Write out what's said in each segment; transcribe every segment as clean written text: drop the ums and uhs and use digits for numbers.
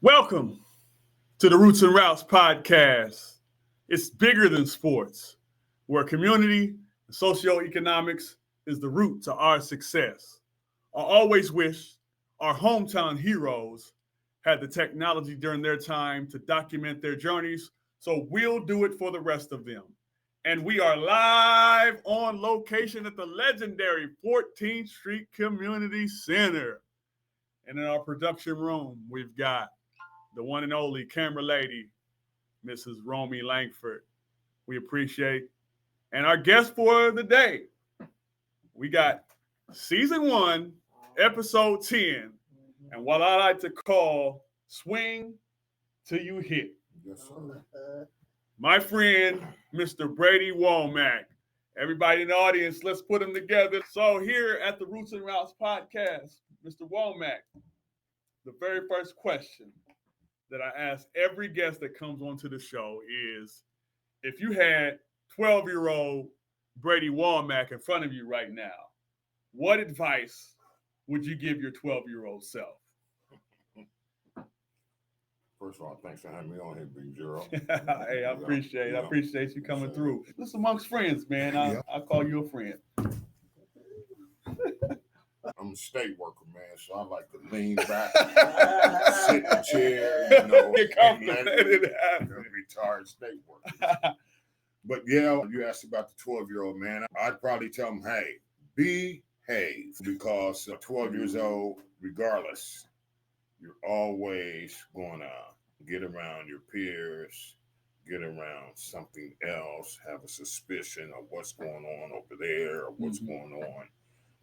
Welcome to the Roots and Routes podcast. It's bigger than sports, where community and socioeconomics is the root to our success. I always wish our hometown heroes had the technology during their time to document their journeys, so we'll do it for the rest of them. And we are live on location at the legendary 14th Street Community Center. And in our production room, we've got the one and only camera lady, Mrs. Romy Langford. We appreciate. And our guest for the day, we got season 1, episode 10, and what I like to call Swing Till You Hit. Yes, sir. My friend, Mr. Brady Womack. Everybody in the audience, let's put them together. So here at the Roots and Routes podcast, Mr. Womack, the very first question that I ask every guest that comes onto the show is, if you had 12-year-old Brady Womack in front of you right now, what advice would you give your 12-year-old self? First of all, thanks for having me on here, Big Zero. Hey, I appreciate it. I appreciate you coming through. This amongst friends, man. I call you a friend. I'm a state worker, man, so I like to lean back, sit in the chair, Get comfortable. Retired state worker. But yeah, you asked about the 12-year-old, man. I'd probably tell him, hey, behave, because 12 years old, regardless, you're always going to get around your peers, get around something else, have a suspicion of what's going on over there or what's going on.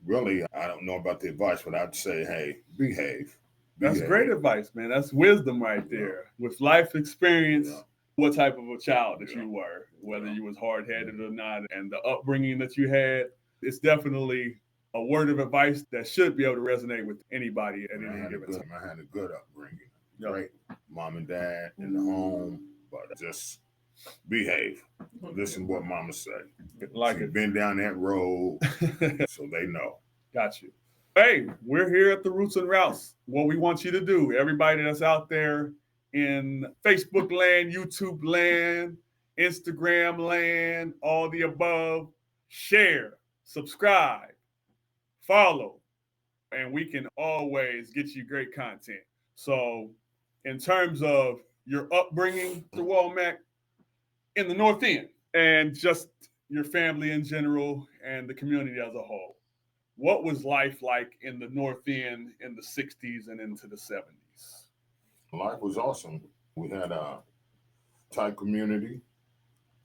Really, I don't know about the advice, but I'd say, hey, behave. That's great advice, man. That's wisdom right there. With life experience, what type of a child that you were, whether you was hard-headed or not, and the upbringing that you had, it's definitely a word of advice that should be able to resonate with anybody at any given time. I had a good upbringing. Great mom and dad in the home, but just behave. Listen to what mama say. She's been down that road, so they know. Got you. Hey, we're here at the Roots and Routes. What we want you to do, everybody that's out there in Facebook land, YouTube land, Instagram land, all the above, share, subscribe, follow, and we can always get you great content. So in terms of your upbringing, Mr. Womack, in the North End, and just your family in general and the community as a whole, what was life like in the North End in the 60s and into the 70s? Life was awesome. We had a tight community.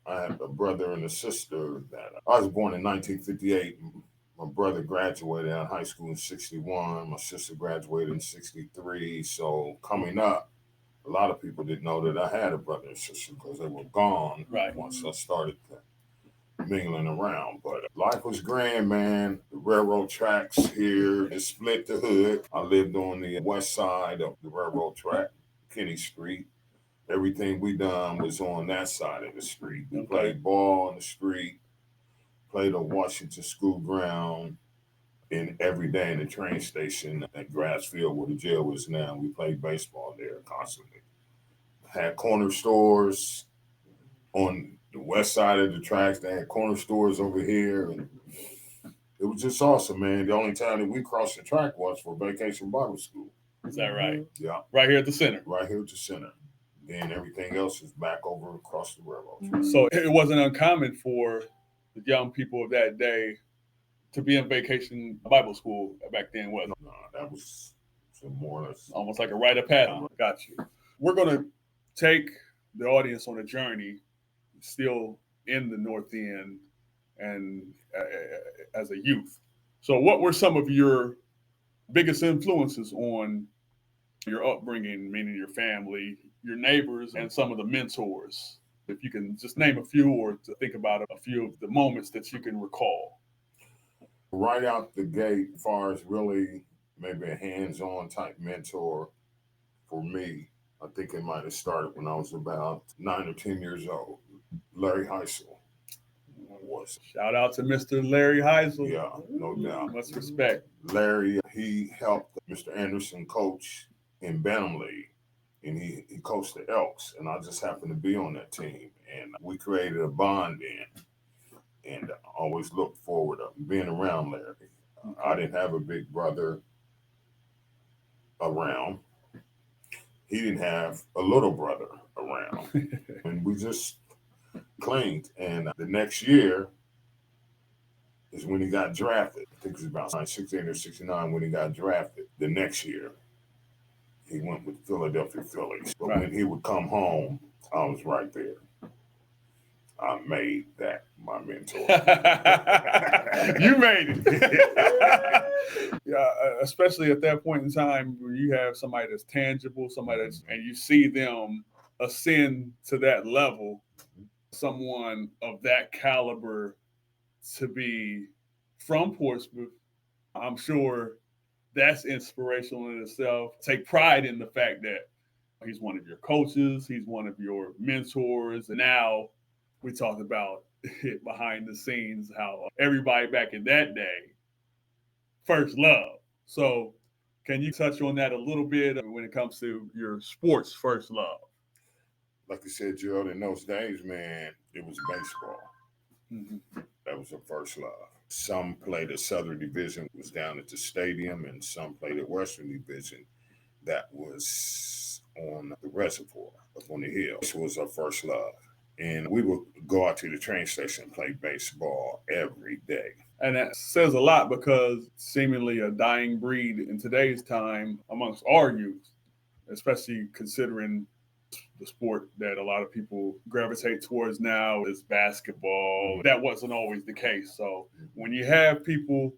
I had a brother and a sister that I was born in 1958. My brother graduated out of high school in 61. My sister graduated in 63. So coming up, a lot of people didn't know that I had a brother and sister because they were gone once I started mingling around. But life was grand, man. The railroad tracks here just split the hood. I lived on the west side of the railroad track, Kenny Street. Everything we done was on that side of the street. We played ball on the street, played on Washington School Ground, and every day in the train station at Grassfield where the jail was now. We played baseball there constantly. Had corner stores on the west side of the tracks. They had corner stores over here. And it was just awesome, man. The only time that we crossed the track was for Vacation Bible School. Is that right? Yeah. Right here at the center? Right here at the center. Then everything else is back over across the railroad. So it wasn't uncommon for the young people of that day to be in Vacation Bible School back then, wasn't it? No, that was more or less almost like a rite of passage. Got you. We're going to take the audience on a journey still in the North End and as a youth. So what were some of your biggest influences on your upbringing, meaning your family, your neighbors, and some of the mentors? If you can just name a few or to think about a few of the moments that you can recall. Right out the gate, as far as really maybe a hands-on type mentor for me, I think it might have started when I was about 9 or 10 years old. Larry Heisel was. Shout out to Mr. Larry Heisel. Yeah, no doubt. Much respect. Larry, he helped Mr. Anderson coach in Bantam League. and he coached the Elks, and I just happened to be on that team, and we created a bond then, and I always looked forward to being around Larry. I didn't have a big brother around. He didn't have a little brother around, and we just clinged. And the next year is when he got drafted. I think it was about 68 or 69 when he got drafted. The next year, he went with the Philadelphia Phillies. But when he would come home, I was right there. I made that my mentor. You made it. Yeah, especially at that point in time where you have somebody that's tangible, somebody that's, and you see them ascend to that level, someone of that caliber to be from Portsmouth, I'm sure that's inspirational in itself. Take pride in the fact that he's one of your coaches, he's one of your mentors, and now we talked about it behind the scenes, how everybody back in that day, first love. So can you touch on that a little bit when it comes to your sports first love? Like you said, Gerald, in those days, man, it was baseball. Mm-hmm. That was the first love. Some played the Southern Division, was down at the stadium, and some played the Western Division that was on the reservoir, up on the hill. This was our first love. And we would go out to the train station and play baseball every day. And that says a lot because seemingly a dying breed in today's time amongst our youth, especially considering the sport that a lot of people gravitate towards now is basketball. That wasn't always the case. So when you have people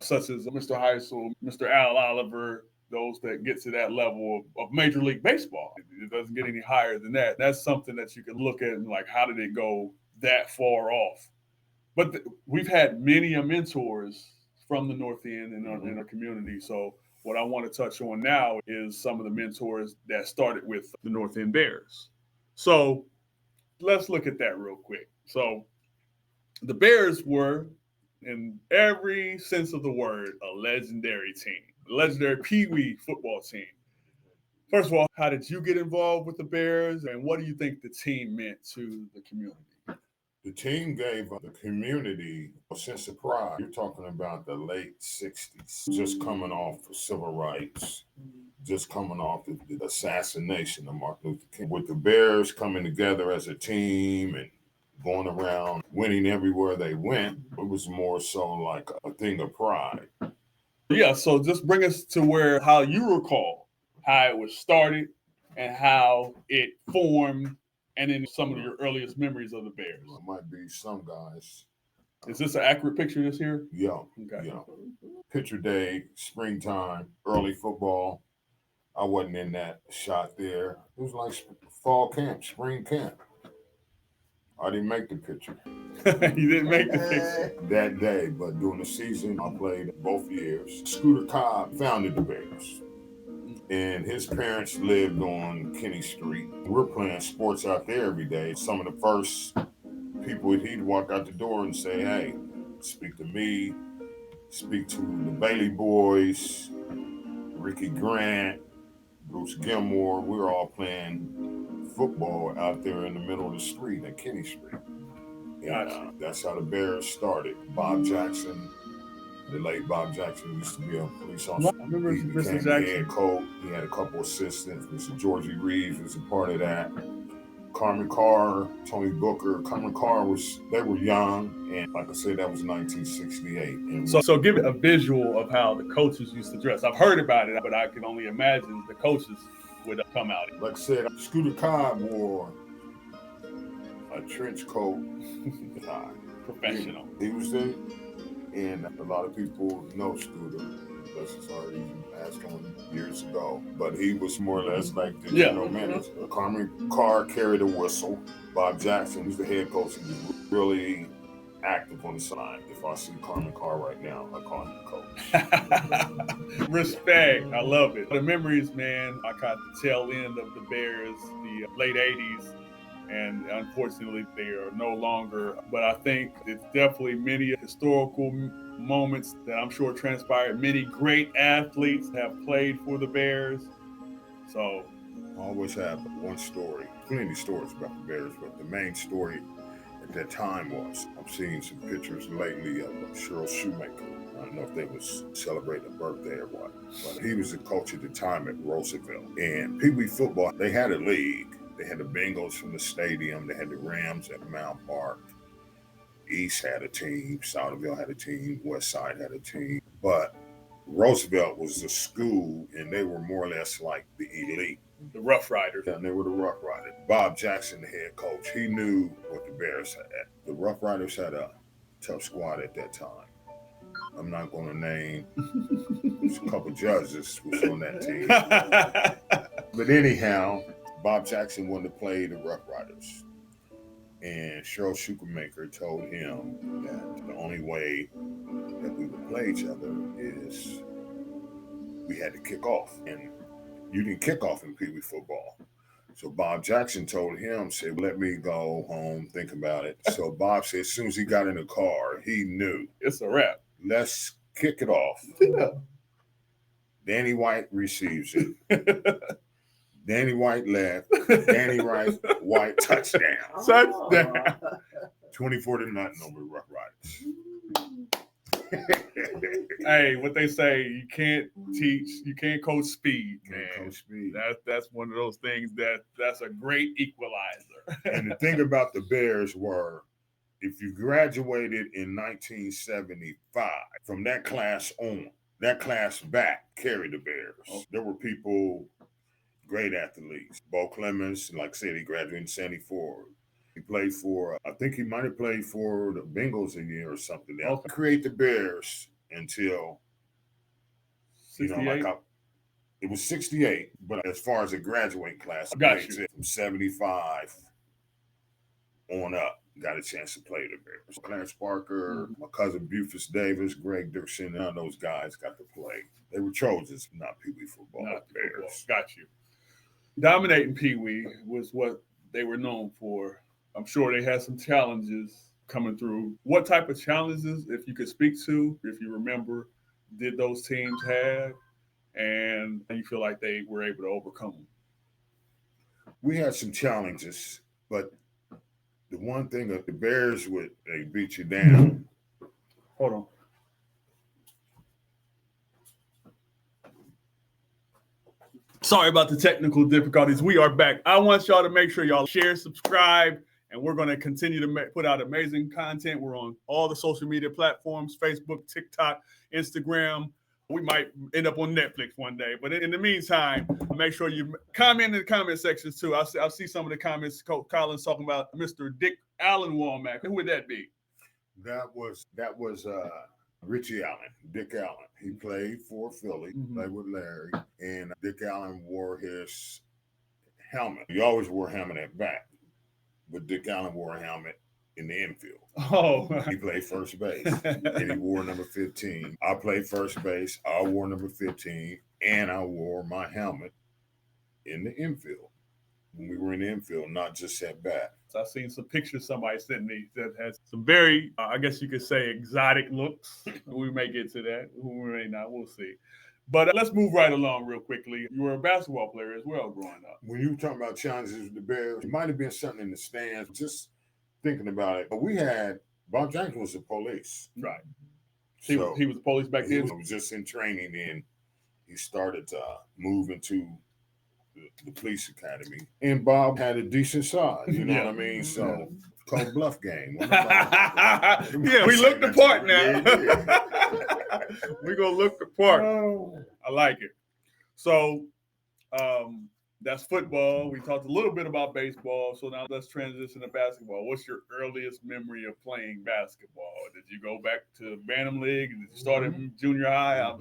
such as Mr. Heisel, Mr. Al Oliver, those that get to that level of Major League Baseball, it doesn't get any higher than that. That's something that you can look at and like, how did it go that far off? But we've had many mentors from the North End in our community. So what I want to touch on now is some of the mentors that started with the North End Bears. So let's look at that real quick. So the Bears were, in every sense of the word, a legendary team, a legendary Pee Wee football team. First of all, how did you get involved with the Bears, and what do you think the team meant to the community? The team gave the community a sense of pride. You're talking about the late 60s, just coming off of civil rights, just coming off the assassination of Martin Luther King. With the Bears coming together as a team and going around winning everywhere they went, it was more so like a thing of pride. Yeah, so just bring us to how you recall how it was started and how it formed, and then some of your earliest memories of the Bears. It might be some guys. Is this an accurate picture this here? Yeah. Okay. Yeah. Picture day, springtime, early football. I wasn't in that shot there. It was like fall camp, spring camp. I didn't make the picture. You didn't make the picture that day, but during the season, I played both years. Scooter Cobb founded the Bears, and his parents lived on Kenny Street. We're playing sports out there every day. Some of the first people he'd walk out the door and say, "Hey, speak to me, speak to the Bailey boys, Ricky Grant, Bruce Gilmore." We were all playing football out there in the middle of the street at Kenny Street. And that's how the Bears started. Bob Jackson, the late Bob Jackson, used to be a police officer. I remember he became the head coach. He had a couple assistants. Mr. Georgie Reeves was a part of that. Carmen Carr, Tony Booker. Carmen Carr they were young, and like I said, that was 1968. And so give it a visual of how the coaches used to dress. I've heard about it, but I can only imagine the coaches would come out. Like I said, Scooter Cobb wore a trench coat. Professional. He was there, and a lot of people know Scooter. This is already passed on years ago, but he was more or less like the general manager. Carmen Carr carried a whistle. Bob Jackson was the head coach. He was really active on the side. If I see Carmen Carr right now, I call him coach. Respect. I love it. The memories, man, I caught the tail end of the Bears, the late 80s. And unfortunately, they are no longer. But I think it's definitely many historical moments that I'm sure transpired. Many great athletes have played for the Bears. So I always have one story, plenty of stories about the Bears, but the main story at that time was I've seen some pictures lately of Cheryl Shoemaker. I don't know if they was celebrating a birthday or what, but he was the coach at the time at Roosevelt. And Pee Wee football, they had a league. They had the Bengals from the stadium. They had the Rams at Mount Park. East had a team. Southville had a team. West Side had a team. But Roosevelt was the school, and they were more or less like the elite. The Rough Riders. And they were the Rough Riders. Bob Jackson, the head coach, he knew what the Bears had. The Rough Riders had a tough squad at that time. I'm not going to name. There's a couple judges was on that team. But anyhow, Bob Jackson wanted to play the Rough Riders. And Cheryl Shoemaker told him that the only way that we would play each other is we had to kick off. And you didn't kick off in Pee Wee football. So Bob Jackson told him, said, let me go home, think about it. So Bob said as soon as he got in the car, he knew. It's a wrap. Let's kick it off. Yeah. Danny White receives it. Danny White left. Danny White touchdown. Touchdown. 24-0 over the Rough Riders. Hey, what they say, you can't coach speed, man. Coach speed. That's one of those things that's a great equalizer. And the thing about the Bears were, if you graduated in 1975, from that class on, that class back carried the Bears. Oh. There were people, great athletes. Bo Clemens, like I said, he graduated in 74. He played for, I think he might have played for the Bengals a year or something. Else. Okay. Create the Bears until, 68? It was 68, but as far as a graduate class, from 75 on up, got a chance to play the Bears. Clarence Parker, my cousin Bufus Davis, Greg Dixon, none of those guys got to play. They were Trojans, not Pee Wee football. Not Bears. Football. Got you. Dominating Pee Wee was what they were known for. I'm sure they had some challenges coming through. What type of challenges, if you could speak to, if you remember, did those teams have, and you feel like they were able to overcome them? We had some challenges, but the one thing that the Bears they beat you down. Hold on. Sorry about the technical difficulties. We are back. I want y'all to make sure y'all share, subscribe, and we're going to continue to put out amazing content. We're on all the social media platforms, Facebook, TikTok, Instagram. We might end up on Netflix one day. But in the meantime, make sure you comment in the comment sections, too. I'll see some of the comments. Coach Collins talking about Mr. Dick Allen Womack. Who would that be? That was Richie Allen, Dick Allen. He played for Philly, played with Larry, and Dick Allen wore his helmet. He always wore a helmet at back, but Dick Allen wore a helmet in the infield. Oh. He played first base, and he wore number 15. I played first base. I wore number 15, and I wore my helmet in the infield. When we were in the infield, not just at bat. I've seen some pictures somebody sent me that has some very, I guess you could say, exotic looks. We may get to that. We may not. We'll see. But let's move right along real quickly. You were a basketball player as well growing up. When you were talking about challenges with the Bears, it might have been something in the stands. Just thinking about it. But we had, Bob Jackson was the police. Right. He was the police back then? He was just in training, and he started to move into the police academy, and Bob had a decent size, you know what I mean? So, called bluff game. Yeah, we look the part now. We're going to look the part. I like it. So, that's football. We talked a little bit about baseball. So now let's transition to basketball. What's your earliest memory of playing basketball? Did you go back to Bantam League? Did you start in junior high?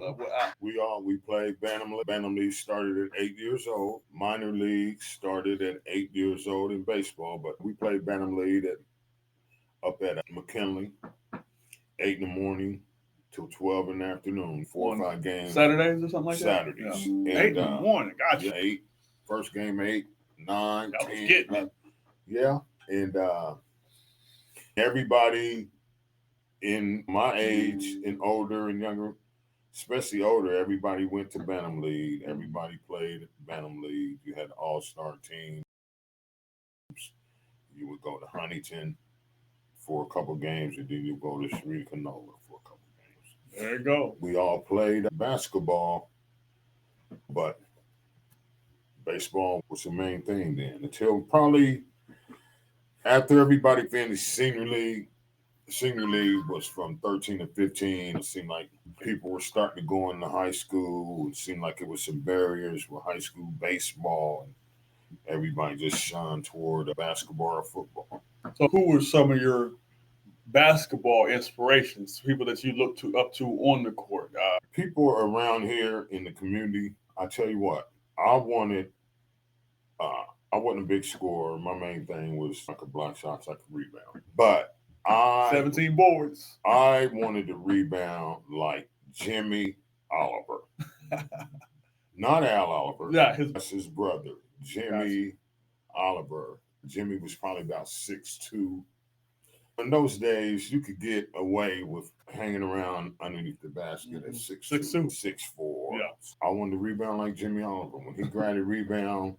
We played Bantam League. Bantam League started at 8 years old. Minor league started at 8 years old in baseball, but we played Bantam League up at McKinley, 8 in the morning till 12 in the afternoon, 4 or 5 games. Saturdays or something like Saturdays. that? Saturdays. 8 in the morning. Gotcha. 8. First game 8, 9, that 10. Was getting. Yeah. And everybody in my age and older and younger especially older, everybody went to Bantam League. Everybody played at Bantam League. You had all-star teams. You would go to Huntington for a couple games, and then you go to Sri Canola for a couple games. There you go. We all played basketball, but baseball was the main thing then. Until probably after everybody finished senior league. Senior league was from 13 to 15. It seemed like people were starting to go into high school. It seemed like it was some barriers with high school baseball, and everybody just shunned toward basketball or football. So who were some of your basketball inspirations, people that you look up to on the court? People around here in the community, I tell you what, I wasn't a big scorer. My main thing was I could block shots, I could rebound. But 17 boards. I wanted to rebound like Jimmy Oliver. Not Al Oliver. Yeah, that's his brother, Jimmy Oliver. Jimmy was probably about 6'2". In those days, you could get away with hanging around underneath the basket at 6'2", 6'4". Yeah. I wanted to rebound like Jimmy Oliver. When he grabbed a rebound,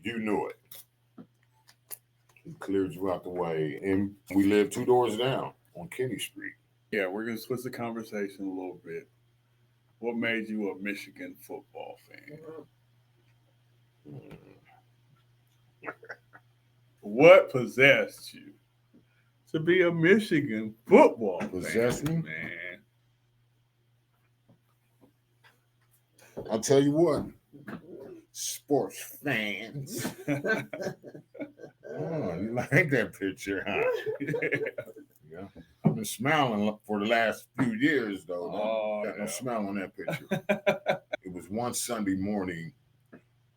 you knew it. He cleared you out the way. And we lived 2 doors down on Kenny Street. Yeah, we're going to switch the conversation a little bit. What made you a Michigan football fan? What possessed you to be a Michigan football fan, man? I'll tell you what, sports fans. Oh, you like that picture, huh? Yeah. I've been smiling for the last few years, though. Got no smile on that picture. It was one Sunday morning,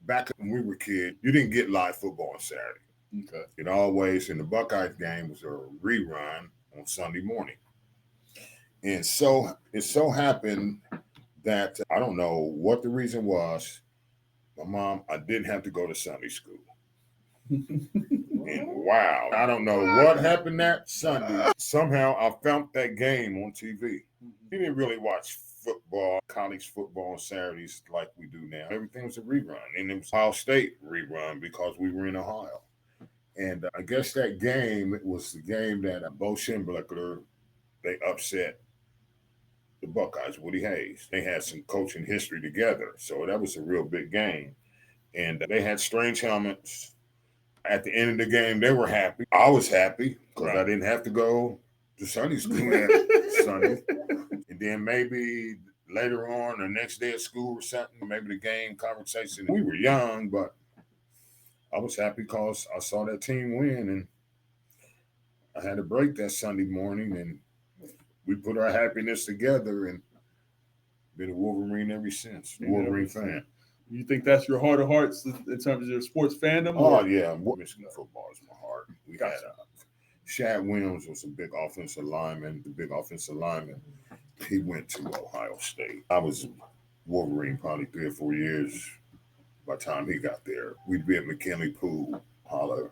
back when we were kids, you didn't get live football on Saturday. Okay. It always, in the Buckeyes game, was a rerun on Sunday morning. And so it so happened that, I don't know what the reason was, my mom, I didn't have to go to Sunday school. And wow, I don't know what happened that Sunday. Somehow I found that game on TV. We didn't really watch football, college football on Saturdays like we do now. Everything was a rerun. And it was Ohio State rerun because we were in Ohio. And I guess that game was the game that Bo Schembechler, they upset the Buckeyes, Woody Hayes. They had some coaching history together. So that was a real big game. And they had strange helmets. At the end of the game, they were happy. I was happy because I didn't have to go to Sunday school that Sunday. And then maybe later on, the next day at school or something, maybe the game conversation. We were young, but I was happy because I saw that team win. And I had a break that Sunday morning, and we put our happiness together and been a Wolverine ever since. Wolverine fan. You think that's your heart of hearts in terms of your sports fandom? Oh, yeah. Michigan football is my heart. We had Shad Williams was a big offensive lineman. The big offensive lineman, he went to Ohio State. I was Wolverine probably 3 or 4 years by the time he got there. We'd be at McKinley Pool, holler,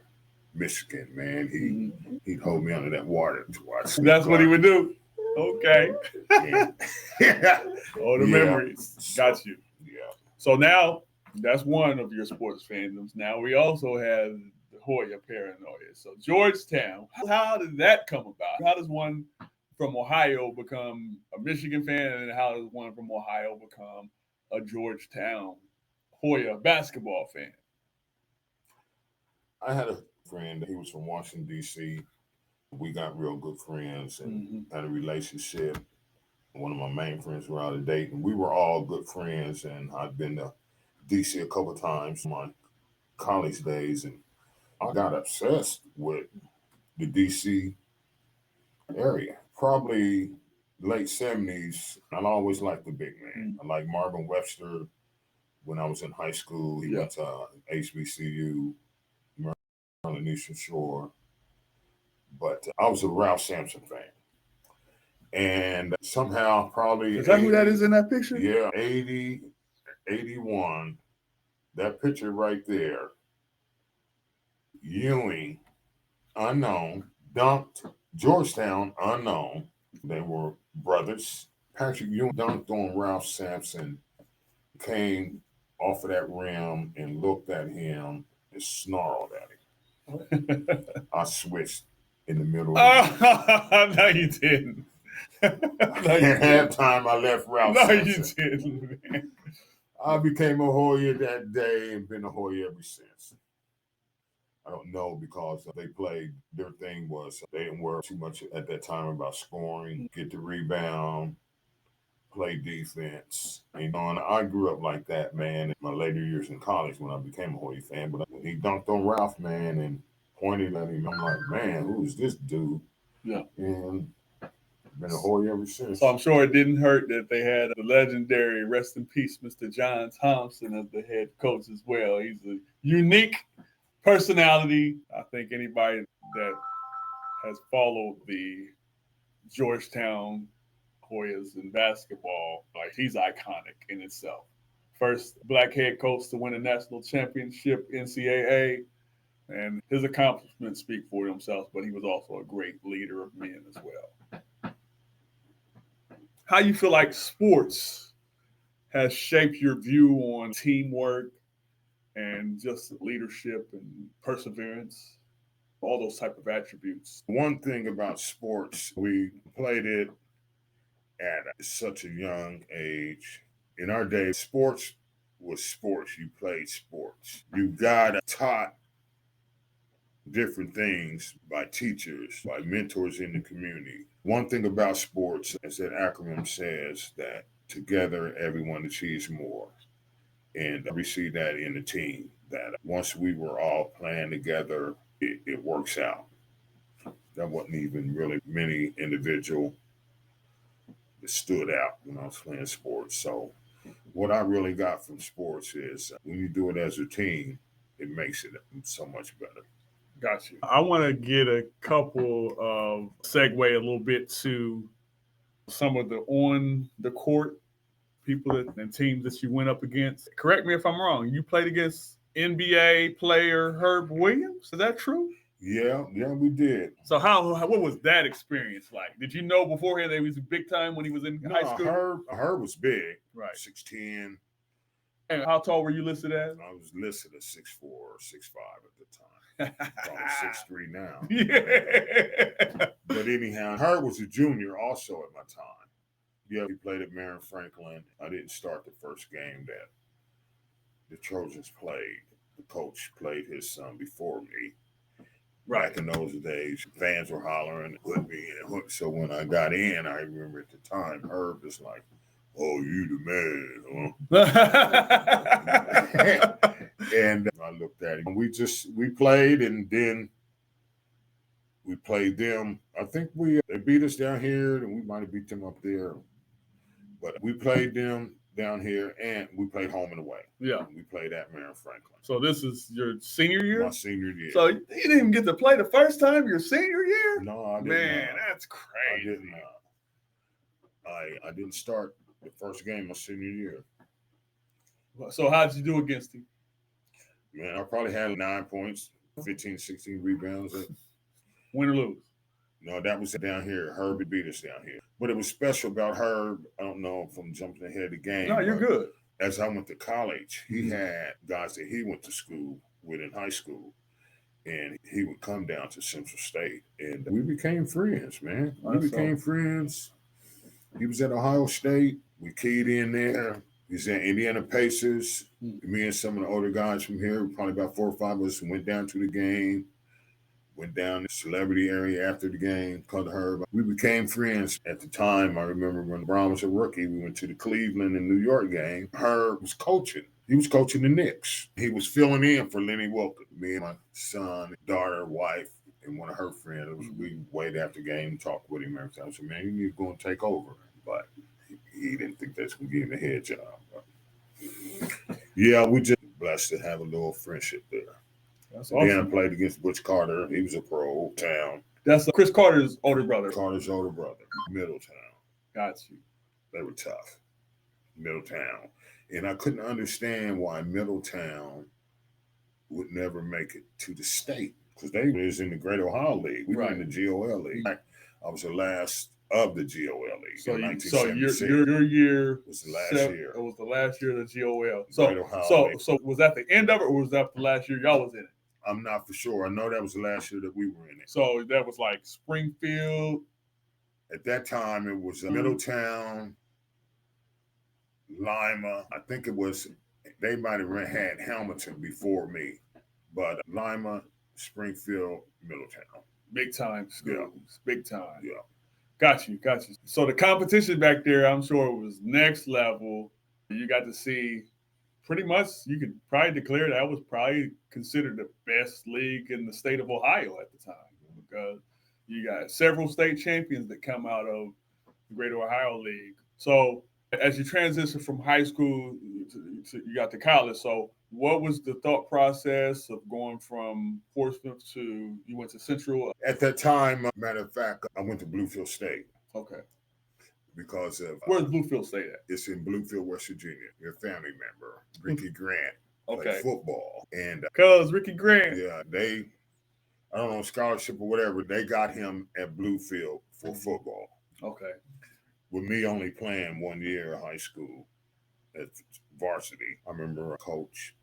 Michigan, man. He'd hold me under that water to watch. That's what he would do. Okay. Yeah. All the memories. Got you. Yeah. So now that's one of your sports fandoms. Now we also have the Hoya paranoia. So Georgetown, how did that come about? How does one from Ohio become a Michigan fan, and how does one from Ohio become a Georgetown Hoya basketball fan? I had a friend, he was from Washington, D.C. We got real good friends and had a relationship. One of my main friends were out of date, and we were all good friends. And I've been to D.C. a couple of times in my college days, and I got obsessed with the D.C. area. Probably late 70s, I always liked the big man. I liked Marvin Webster when I was in high school. He went to HBCU, Maryland Eastern Shore. But I was a Ralph Sampson fan. And somehow probably... Is that who that is in that picture? Yeah, 80, 81, that picture right there, Ewing, unknown, dunked, Georgetown, unknown. They were brothers. Patrick Ewing dunked on Ralph Sampson, came off of that rim and looked at him and snarled at him. I switched in the middle of the No, you didn't. No, At halftime, I left Ralph Sampson. you didn't, man. I became a Hoya that day and been a Hoya ever since. I don't know, because they played, their thing was they didn't worry too much at that time about scoring, get the rebound, play defense. And I grew up like that, man, in my later years in college when I became a Hoya fan. But when he dunked on Ralph, man, and pointed at him, I'm like, man, who is this dude? Yeah. And been a Hoya ever since. So I'm sure it didn't hurt that they had the legendary, rest in peace, Mr. John Thompson as the head coach as well. He's a unique personality. I think anybody that has followed the Georgetown Hoyas in basketball, like, he's iconic in itself. First black head coach to win a national championship, NCAA, and his accomplishments speak for themselves, but he was also a great leader of men as well. How you feel like sports has shaped your view on teamwork and just leadership and perseverance, all those type of attributes? One thing about sports, we played it at such a young age. In our day, sports was sports. You played sports. You got taught different things by teachers, by mentors in the community. One thing about sports, as that acronym says, that together everyone achieves more. And we see that in the team, that once we were all playing together, it works out. There wasn't even really many individual that stood out when I was playing sports. So what I really got from sports is when you do it as a team, it makes it so much better. Got you. I want to get a couple of segue a little bit to some of the on the court people and teams that you went up against. Correct me if I'm wrong. You played against NBA player Herb Williams. Is that true? Yeah, we did. So what was that experience like? Did you know beforehand that he was big time when he was in high school? Herb was big, right? 6'10". And how tall were you listed as? I was listed as 6'4" or 6'5" at the time. Probably 6'3" now. Yeah. But anyhow, Herb was a junior also at my time. Yeah, he played at Marion Franklin. I didn't start the first game that the Trojans played. The coach played his son before me. Right. Back in those days, fans were hollering, put me in. So when I got in, I remember at the time, Herb was like, "Oh, you the man, huh?" And I looked at him. We played, and then we played them. I think they beat us down here, and we might have beat them up there. But we played them down here, and we played home and away. Yeah. We played at Marion Franklin. So this is your senior year? My senior year. So you didn't even get to play the first time your senior year? No, I didn't. Man, that's crazy. I didn't. I didn't start the first game my senior year. So how did you do against him? Man, I probably had 9 points, 15, 16 rebounds. Win or lose? No, that was down here. Herb beat us down here. But it was special about Herb. I don't know if I'm jumping ahead of the game. No, you're good. As I went to college, he had guys that he went to school with in high school. And he would come down to Central State. And we became friends, man. We became friends. He was at Ohio State. We keyed in there. He's at Indiana Pacers. Me and some of the older guys from here, probably about 4 or 5 of us, went down to the game. Went down to the celebrity area after the game, called Herb. We became friends at the time. I remember when Brown was a rookie, we went to the Cleveland and New York game. Herb was coaching. He was coaching the Knicks. He was filling in for Lenny Wilkins. Me and my son, daughter, wife, and one of her friends, we waited after the game, talked with him every time. I said, man, you need to go and take over. But he didn't think that's going to give him a head job. But yeah, we just blessed to have a little friendship there. That's awesome. Then I played against Butch Carter. He was a pro, town. That's Chris Carter's older brother. Carter's older brother, Middletown. Got you. They were tough. Middletown. And I couldn't understand why Middletown would never make it to the state, because they was in the Great Ohio League. We were in the GOL League. I was the last of the GOL League So in your 1976. your year was the last year. It was the last year of the GOL. Great Ohio League. So was that the end of it, or was that the last year y'all was in it? I'm not for sure. I know that was the last year that we were in it. So that was like Springfield. At that time, it was Middletown, Lima. I think it was, they might have had Hamilton before me, but Lima, Springfield, Middletown. Big time schools. Yeah. Big time. Yeah. Got you. So the competition back there, I'm sure it was next level. You got to see pretty much, you could probably declare that was probably considered the best league in the state of Ohio at the time, because you got several state champions that come out of the Greater Ohio League. So as you transition from high school you got to college, so what was the thought process of going from Portsmouth to, you went to Central? At that time, matter of fact, I went to Bluefield State. Okay. Because of where's Bluefield State at? It's in Bluefield, West Virginia. Your family member, Ricky Grant, played football, and Ricky Grant. Yeah, I don't know, scholarship or whatever. They got him at Bluefield for football. Okay. With me only playing 1 year of high school at varsity, I remember a coach,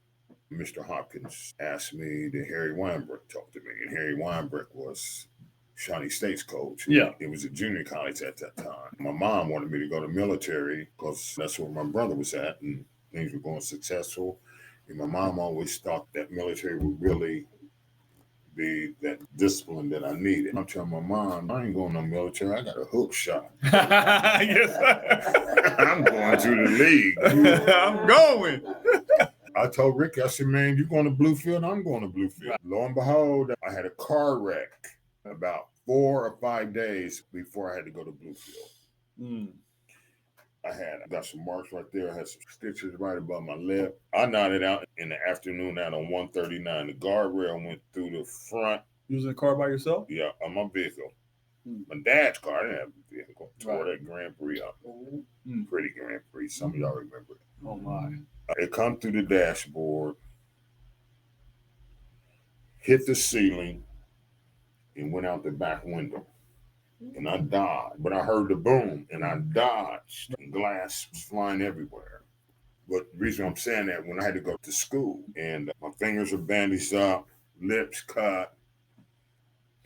Mr. Hopkins, asked me to Harry Weinberg talk to me, and Harry Weinberg was Shawnee State's coach. Yeah. It was a junior college at that time. My mom wanted me to go to military because that's where my brother was at and things were going successful. And my mom always thought that military would really be that discipline that I needed. I'm telling my mom, I ain't going to military. I got a hook shot. Yes, I'm going to the league. I'm going. I told Ricky, I said, man, you going to Bluefield? I'm going to Bluefield. Lo and behold, I had a car wreck about 4 or 5 days before I had to go to Bluefield. I got some marks right there. I had some stitches right above my lip. I nodded out in the afternoon out on 139. The guardrail went through the front. You was in the car by yourself? Yeah, on my vehicle. My dad's car. I didn't have a vehicle. Tore that Grand Prix up. Pretty Grand Prix. Some of y'all remember it. Oh, my. It come through the dashboard, hit the ceiling, and went out the back window. And I dodged, but I heard the boom, and I dodged, and glass was flying everywhere. But the reason I'm saying that, when I had to go to school, and my fingers are bandaged up, lips cut,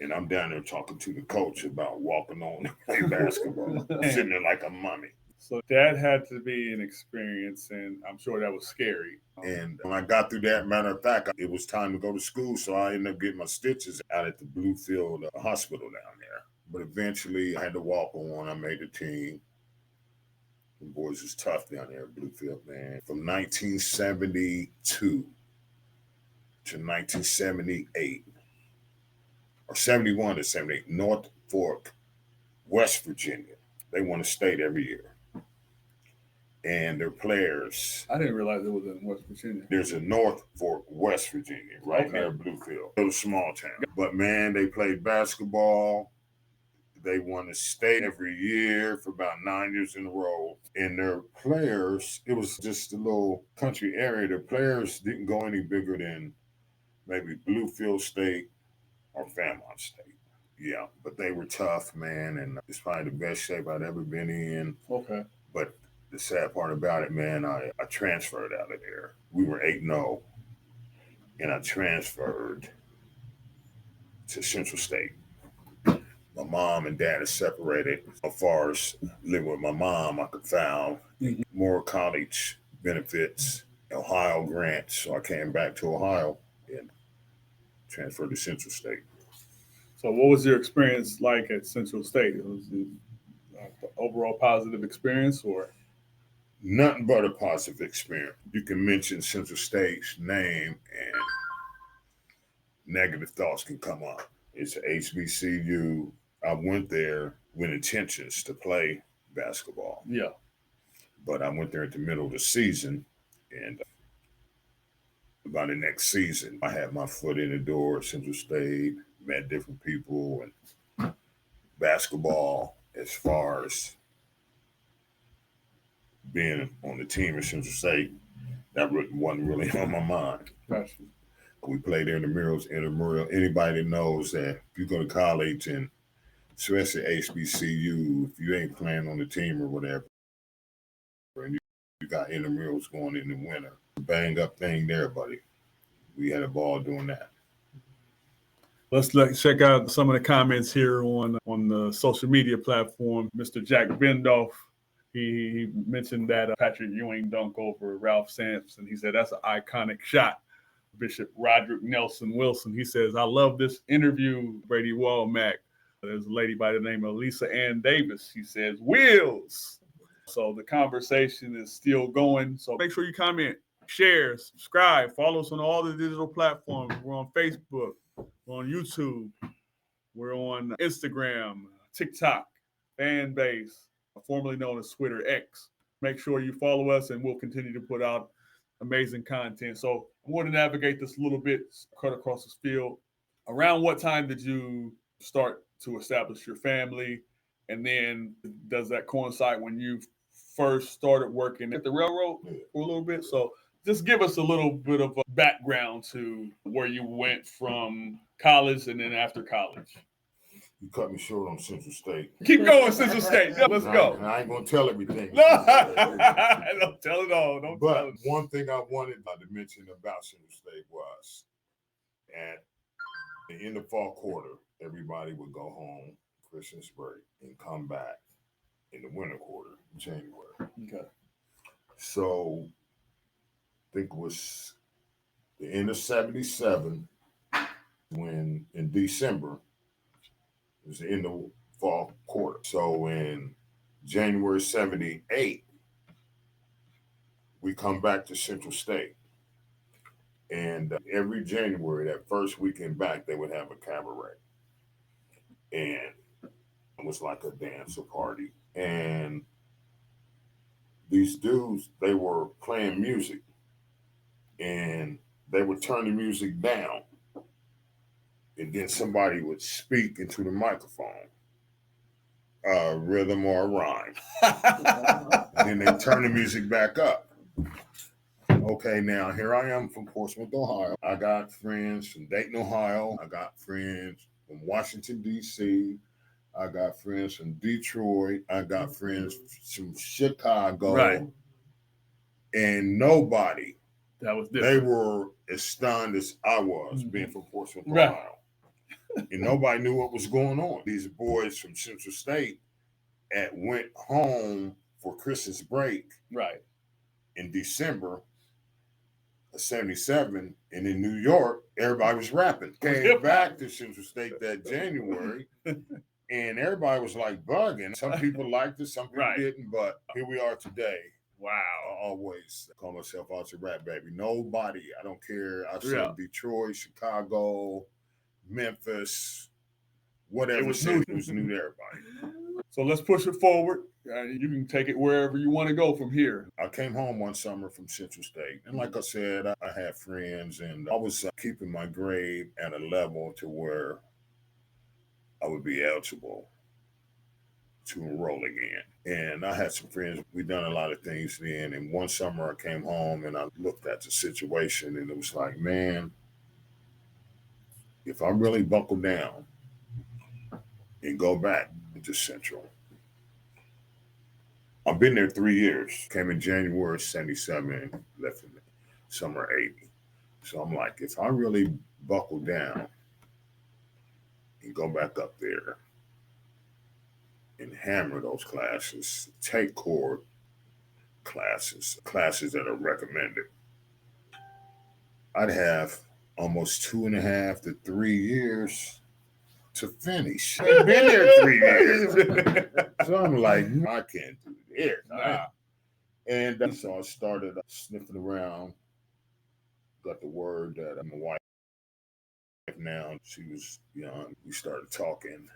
and I'm down there talking to the coach about walking on to play basketball, sitting there like a mummy. So that had to be an experience, and I'm sure that was scary. And when I got through that, matter of fact, it was time to go to school, so I ended up getting my stitches out at the Bluefield hospital down there. But eventually, I had to walk on. I made the team. The boys was tough down there at Bluefield, man. From 1972 to 1978, or 71 to 78, North Fork, West Virginia. They won a state every year. And their players. I didn't realize it was in West Virginia. There's a North Fork, West Virginia, right near Bluefield. It was a small town. But man, they played basketball. They won a state every year for about 9 years in a row. And their players, it was just a little country area. Their players didn't go any bigger than maybe Bluefield State or Fairmont State. Yeah, but they were tough, man. And it's probably the best shape I'd ever been in. Okay. But the sad part about it, man, I transferred out of there. We were 8-0, and I transferred to Central State. My mom and dad are separated. As far as living with my mom, I could file more college benefits, Ohio grants. So I came back to Ohio and transferred to Central State. So what was your experience like at Central State? Was it an overall positive experience, or? Nothing but a positive experience. You can mention Central State's name and negative thoughts can come up. It's a HBCU. I went there with intentions to play basketball. Yeah. But I went there at the middle of the season, and by the next season, I had my foot in the door at Central State, met different people, and basketball, as far as being on the team at Central State, that wasn't really on my mind. Gotcha. We played intramurals. Anybody that knows that if you go to college and especially HBCU, if you ain't playing on the team or whatever, and you got intramurals going in the winter, bang up thing there, buddy. We had a ball doing that. Let's check out some of the comments here on the social media platform. Mr. Jack Bendoff, he mentioned that Patrick Ewing dunk over Ralph Sampson. He said that's an iconic shot. Bishop Roderick Nelson Wilson, he says, I love this interview, Brady Womack. There's a lady by the name of Lisa Ann Davis. She says, wheels. So the conversation is still going. So make sure you comment, share, subscribe, follow us on all the digital platforms. We're on Facebook, we're on YouTube, we're on Instagram, TikTok, fan base, formerly known as Twitter X. Make sure you follow us and we'll continue to put out amazing content. So I want to navigate this a little bit, cut across this field. Around what time did you start to establish your family? And then does that coincide when you first started working at the railroad for a little bit? So just give us a little bit of a background to where you went from college and then after college. You cut me short on Central State. Keep going, Central State. Let's go. And I ain't going to tell everything. No, don't tell it all. Don't but tell it. One thing I wanted to mention about Central State was at the end of fall quarter, everybody would go home, Christmas break, and come back in the winter quarter, January. Okay. So I think it was the end of 77 when in December, it was the end of fall quarter. So in January 78, we come back to Central State. And every January, that first weekend back, they would have a cabaret. And it was like a dance, a party. And these dudes, they were playing music. And they would turn the music down. And then somebody would speak into the microphone, rhythm or a rhyme. And then they turn the music back up. Okay, now here I am from Portsmouth, Ohio. I got friends from Dayton, Ohio. I got friends from Washington, D.C. I got friends from Detroit. I got friends from Chicago. Right. And nobody, that was different. They were as stunned as I was being from Portsmouth, right. Ohio. And nobody knew what was going on. These boys from Central State went home for Christmas break. Right. In December of 77, and in New York, everybody was rapping. Came back to Central State that January, and everybody was like bugging. Some people liked it, some people didn't, but here we are today. Wow. I always call myself out to rap baby. Nobody, I don't care. I said Detroit, Chicago, Memphis, whatever. It was new to everybody. So let's push it forward. You can take it wherever you want to go from here. I came home one summer from Central State. And like I said, I had friends and I was keeping my grade at a level to where I would be eligible to enroll again. And I had some friends. We'd done a lot of things then. And one summer I came home and I looked at the situation and it was like, man, if I really buckle down and go back to Central, I've been there 3 years. Came in January 77, left in summer 80. So I'm like, if I really buckle down and go back up there and hammer those classes, take core classes that are recommended, I'd have almost 2.5 to 3 years to finish. I've been there 3 years. So I'm like, I can't do this. Nah. And so I started sniffing around, got the word that my wife now, she was young. We started talking.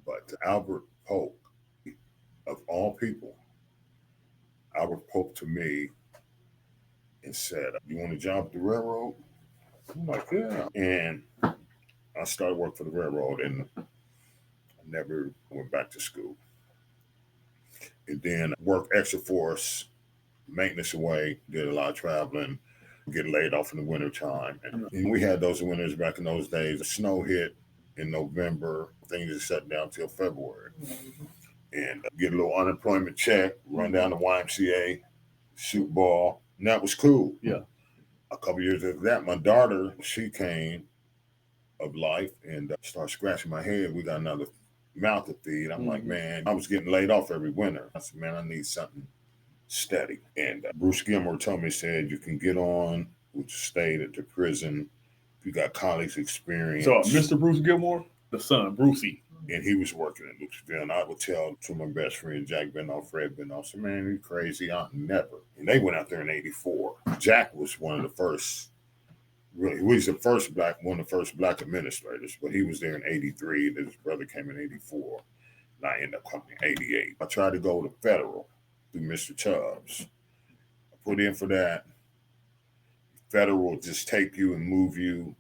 But Albert Polk, of all people, Albert Polk to me and said, you want a job at the railroad? I'm like, yeah. And I started working for the railroad and I never went back to school. And then worked extra force, maintenance away, did a lot of traveling, getting laid off in the winter time. And we had those winters back in those days. The snow hit in November. Things are shut down till February. And get a little unemployment check, run down to YMCA, shoot ball. And that was cool. Yeah. A couple years after that, my daughter, she came of life and started scratching my head. We got another mouth to feed. I'm like, man, I was getting laid off every winter. I said, man, I need something steady. And Bruce Gilmore told me, said, you can get on with the state at the prison if you got college experience. So Mr. Bruce Gilmore, the son, Brucey. And he was working in Lucasville. And I would tell to my best friend, Jack Benoff, Fred Benoff, said, man, you crazy. I'll never. And they went out there in 84. Jack was one of the first, really, he was one of the first black administrators, but he was there in 83. And his brother came in 84. And I ended up coming in 88. I tried to go to federal through Mr. Chubbs. I put in for that. Federal will just take you and move you.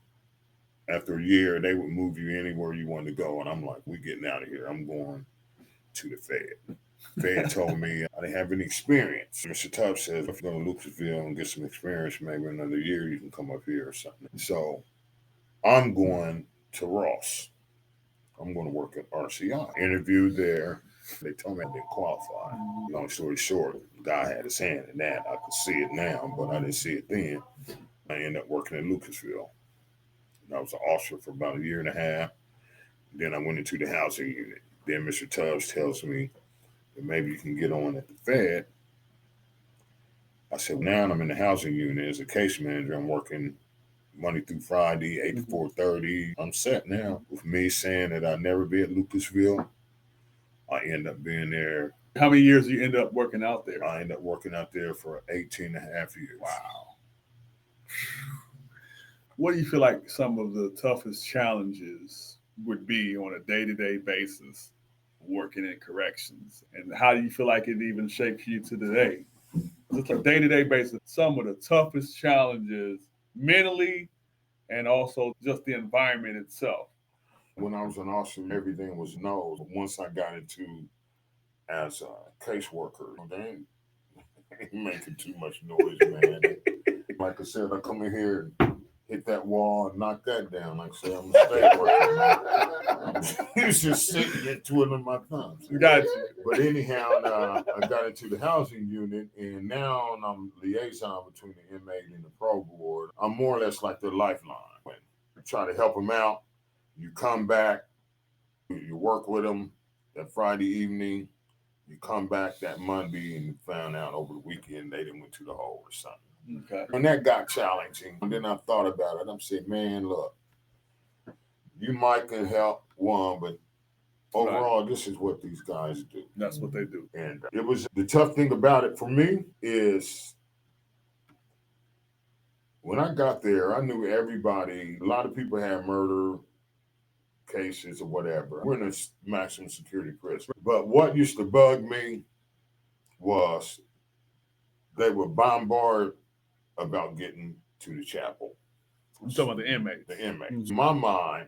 After a year, they would move you anywhere you wanted to go. And I'm like, we're getting out of here. I'm going to the Fed. Fed told me I didn't have any experience. Mr. Tubbs says, if you go to Lucasville and get some experience, maybe another year, you can come up here or something. So I'm going to Ross. I'm going to work at RCI. Interviewed there. They told me I didn't qualify. Long story short, the guy had his hand in that. I could see it now, but I didn't see it then. I ended up working at Lucasville. I was an officer for about a year and a half. Then I went into the housing unit. Then Mr. Tubbs tells me that maybe you can get on at the Fed. I said, now I'm in the housing unit as a case manager. I'm working Monday through Friday, 8 to 4:30. I'm set now. With me saying that I'll never be at Lucasville, I end up being there. How many years do you end up working out there? I end up working out there for 18 and a half years. Wow. What do you feel like some of the toughest challenges would be on a day-to-day basis working in corrections? And how do you feel like it even shapes you to today? Just a day-to-day basis, some of the toughest challenges mentally and also just the environment itself. When I was an officer, everything was no. Once I got into as a caseworker, they ain't making too much noise, man. Like I said, I come in here and hit that wall and knock that down. Like I said, I'm a state worker. He was just sitting there twiddling my thumbs. Got you. But anyhow, I got into the housing unit, and now I'm liaison between the inmate and the pro board. I'm more or less like their lifeline. When you try to help them out, you come back, you work with them that Friday evening, you come back that Monday and you found out over the weekend they didn't went to the hole or something. Okay. And that got challenging. And then I thought about it. I'm saying, man, look, you might can help one, but overall, this is what these guys do. That's what they do. And it was the tough thing about it for me is when I got there, I knew everybody. A lot of people had murder cases or whatever. We're in a maximum security prison. But what used to bug me was they would bombard about getting to the chapel. I'm talking about the inmates. The inmates. In my mind,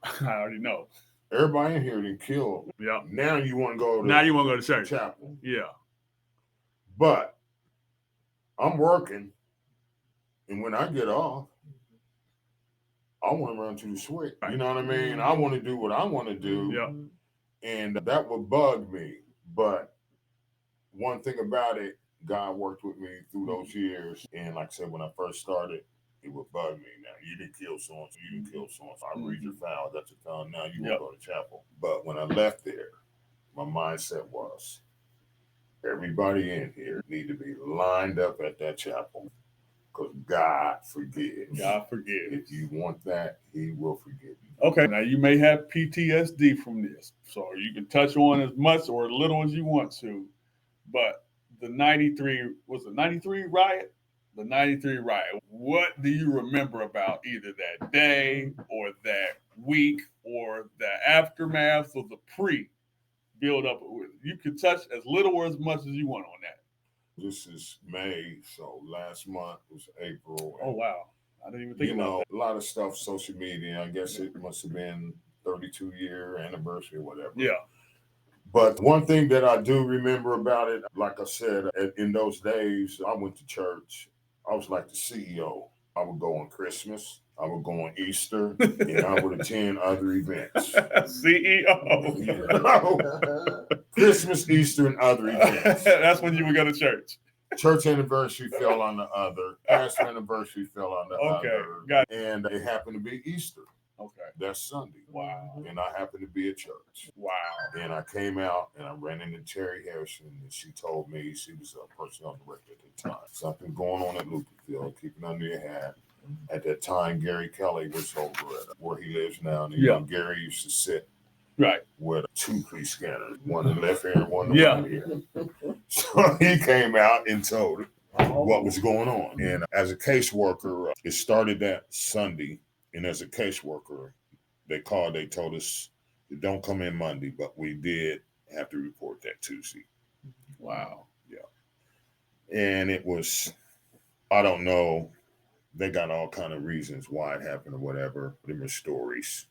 I already know. Everybody in here didn't kill. Yeah. Now you want to go to Now you want to go to church. Chapel. Yeah. But I'm working, and when I get off, I want to run to the switch. You know what I mean? I want to do what I want to do. Yeah. And that would bug me. But one thing about it, God worked with me through those years. And like I said, when I first started, it would bug me. Now, you didn't kill so-and-so, you didn't kill so-and-so. I read your file, got your file, now you want to go to chapel. But when I left there, my mindset was, everybody in here need to be lined up at that chapel. Because God forgives. God forgives. If you want that, He will forgive you. Okay, now you may have PTSD from this, so you can touch on as much or as little as you want to. But the 93, was it 93 riot? The 93 riot. What do you remember about either that day or that week or the aftermath or the pre-build up? You can touch as little or as much as you want on that. This is May, so last month was April. Oh, wow. I didn't even think about that. A lot of stuff, social media. I guess it must have been 32-year anniversary or whatever. Yeah. But one thing that I do remember about it, like I said, in those days, I went to church. I was like the CEO. I would go on Christmas. I would go on Easter, and I would attend other events. CEO. Christmas, Easter, and other events. That's when you would go to church. Church anniversary fell on the other. Pastor anniversary fell on the other. Got it. And it happened to be Easter. Okay. That's Sunday. Wow. And I happened to be at church. Wow. And I came out and I ran into Terry Harrison, and she told me, she was a personnel director at the time, something going on at Lucasville, keep it under your hat. At that time, Gary Kelly was over at where he lives now. And you know, Gary used to sit with two police scanners, one in the left ear and one in the right ear. So he came out and told what was going on. And as a caseworker, it started that Sunday. And as a caseworker, they told us, don't come in Monday, but we did have to report that Tuesday. Wow. Yeah. And it was, I don't know, they got all kind of reasons why it happened or whatever. There were stories.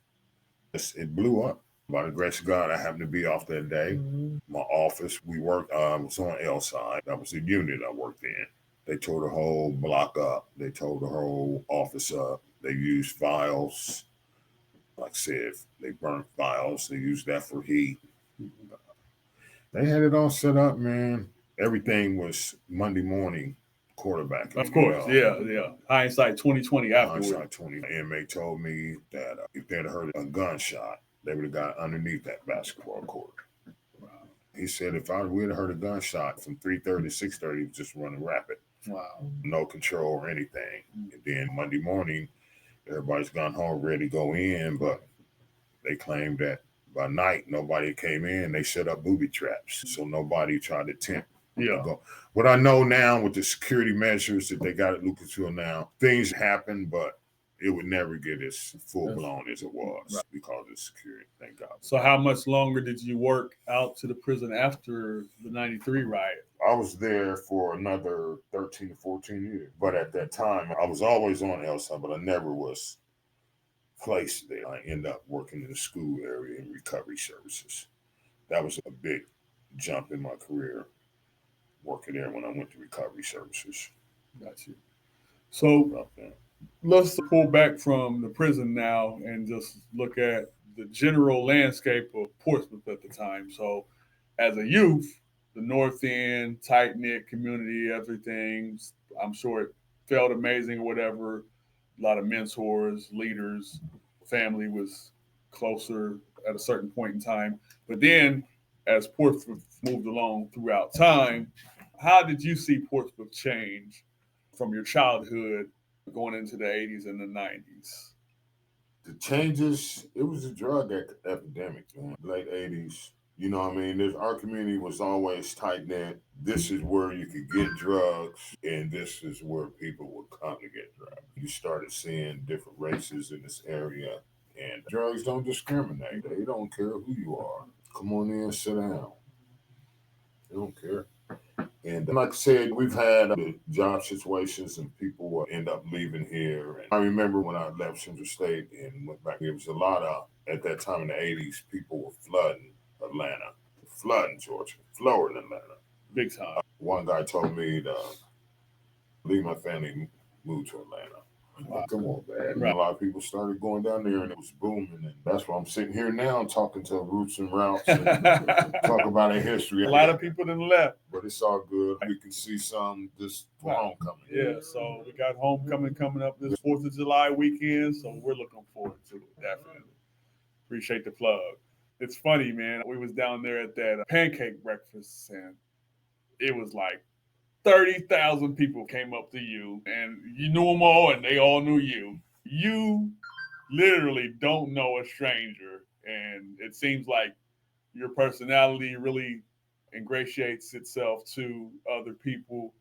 It blew up. By the grace of God, I happened to be off that day. Mm-hmm. My office, we worked, was on L side. That was the unit I worked in. They tore the whole block up. They tore the whole office up. They used files. Like I said, they burnt files. They used that for heat. They had it all set up, man. Everything was Monday morning quarterback. Of course, yeah. Hindsight 2020 afterwards. Hindsight 20. The inmate told me that if they'd heard a gunshot, they would have got underneath that basketball court. Wow. He said if we'd have heard a gunshot from 3:30 to 6:30, he was just running rapid. Wow. No control or anything. And then Monday morning, everybody's gone home ready to go in, but they claimed that by night, nobody came in. They set up booby traps, so nobody tried to tempt to go. What I know now with the security measures that they got at Lucasville now, things happen, but it would never get as full-blown as it was because of security, thank God. So how much longer did you work out to the prison after the 93 riot? I was there for another 13 to 14 years. But at that time, I was always on L-side, but I never was placed there. I ended up working in the school area in recovery services. That was a big jump in my career, working there when I went to recovery services. Got you. So let's pull back from the prison now and just look at the general landscape of Portsmouth at the time. So as a youth, the North End, tight-knit community, everything, I'm sure it felt amazing or whatever. A lot of mentors, leaders, family was closer at a certain point in time. But then as Portsmouth moved along throughout time, how did you see Portsmouth change from your childhood going into the 80s and the 90s? The changes, it was a drug epidemic, man. Late 80s. You know what I mean? Our community was always tight-knit. This is where you could get drugs, and this is where people would come to get drugs. You started seeing different races in this area, and drugs don't discriminate. They don't care who you are. Come on in, sit down. They don't care. And like I said, we've had job situations and people will end up leaving here. And I remember when I left Central State and went back, there was a lot of, at that time in the 80s, people were flooding Atlanta, flooding Georgia, flooring Atlanta. Big time. One guy told me to leave my family, move to Atlanta. Wow. Come on, man. Right. A lot of people started going down there and it was booming. And that's why I'm sitting here now talking to Roots and Routes and talk about our history. A lot of people didn't left. But it's all good. We can see some this homecoming. Yeah, so we got homecoming coming up this 4th of July weekend. So we're looking forward to it, definitely. Appreciate the plug. It's funny, man. We was down there at that pancake breakfast and it was like 30,000 people came up to you and you knew them all and they all knew you. You literally don't know a stranger. And it seems like your personality really ingratiates itself to other people.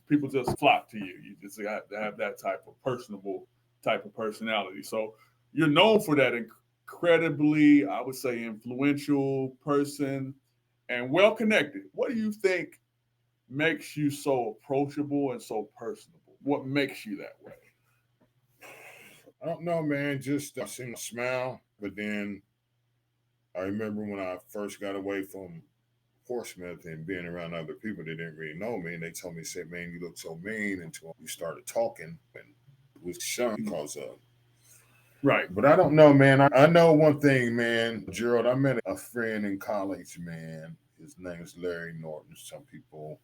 People just flock to you. You just got to have that type of personable type of personality. So you're known for that incredibly, I would say, influential person and well-connected. What do you think makes you so approachable and so personable? What makes you that way? I don't know, man. Just I seem to smile. But then I remember when I first got away from Portsmouth and being around other people that didn't really know me, and they told me, said, man, you look so mean until you started talking. And was shunned because of. Right. But I don't know, man. I know one thing, man. Gerald, I met a friend in college, man. His name is Larry Norton. Some people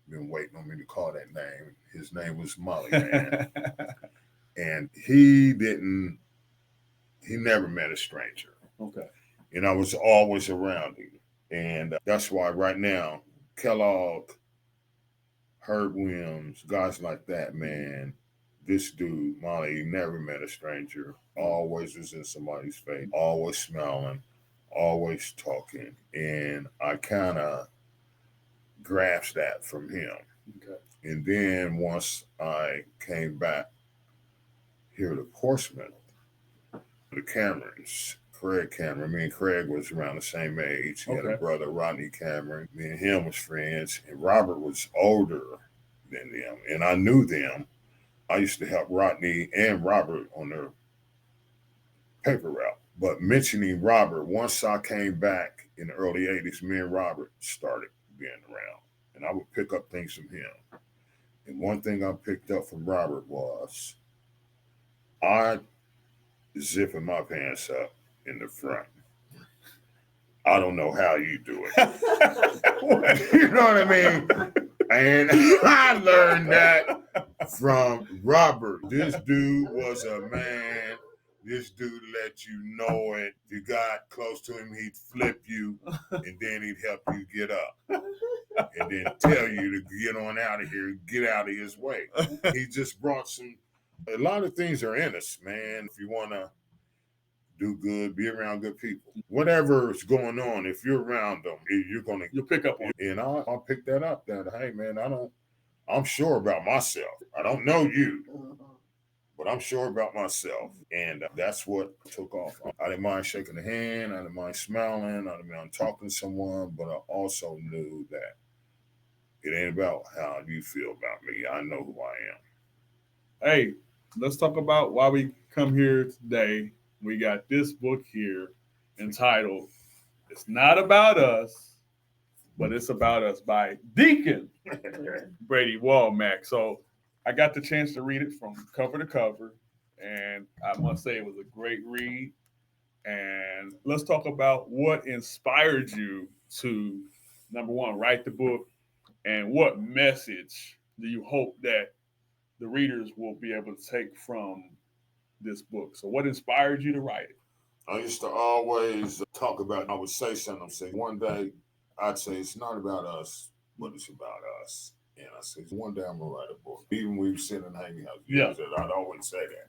been waiting on me to call that name. His name was Molly, man. And he never met a stranger. Okay. And I was always around him. And that's why right now, Kellogg, Herb Williams, guys like that, man, this dude, Molly, he never met a stranger, always was in somebody's face, always smiling, always talking. And I kind of grasped that from him. Okay. And then once I came back here to Portsmouth, the Camerons, Craig Cameron, me and Craig was around the same age. He had a brother, Rodney Cameron. Me and him was friends. And Robert was older than them. And I knew them. I used to help Rodney and Robert on their paper route. But mentioning Robert, once I came back in the early 80s, me and Robert started being around. And I would pick up things from him. And one thing I picked up from Robert was I zipping my pants up in the front. I don't know how you do it. You know what I mean? And I learned that from Robert. This dude was a man. This dude let you know it. If you got close to him, he'd flip you, and then he'd help you get up. And then tell you to get on out of here, get out of his way. He just brought a lot of things are in us, man. If you want to do good, be around good people. Whatever's going on, if you're around them, you'll pick up on it. And I'll pick that up that, hey, man, I'm sure about myself. I don't know you, but I'm sure about myself. And that's what took off. I didn't mind shaking the hand. I didn't mind smiling. I didn't mind talking to someone, but I also knew that it ain't about how you feel about me. I know who I am. Hey, let's talk about why we come here today. We got this book here entitled It's Not About Us, but It's About Us by Deacon Brady Womack. So I got the chance to read it from cover to cover, and I must say it was a great read. And let's talk about what inspired you to, number one, write the book, and what message do you hope that the readers will be able to take from this book? So what inspired you to write it? I used to always talk about, I would say something, say one day, I'd say it's not about us, but it's about us. And I said, one day I'm going to write a book. Even when we were sitting in hanging house, I'd always say that.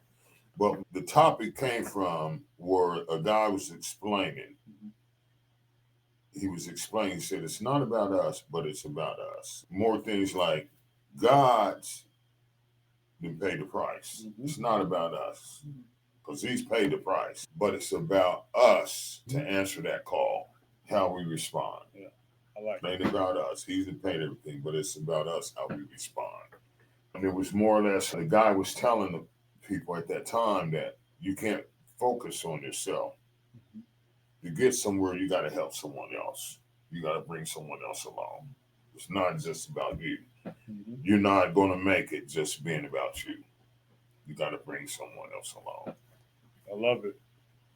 But the topic came from where a guy was explaining. He was explaining, he said, it's not about us, but it's about us. More things like God's didn't pay the price. It's not about us because he's paid the price, but it's about us to answer that call, how we respond. Yeah, I like it. It ain't about us. He's paid everything, but it's about us, how we respond. And it was more or less, the guy was telling the people at that time that you can't focus on yourself. To get somewhere, you got to help someone else. You got to bring someone else along. It's not just about you. You're not going to make it just being about you. You got to bring someone else along. I love it.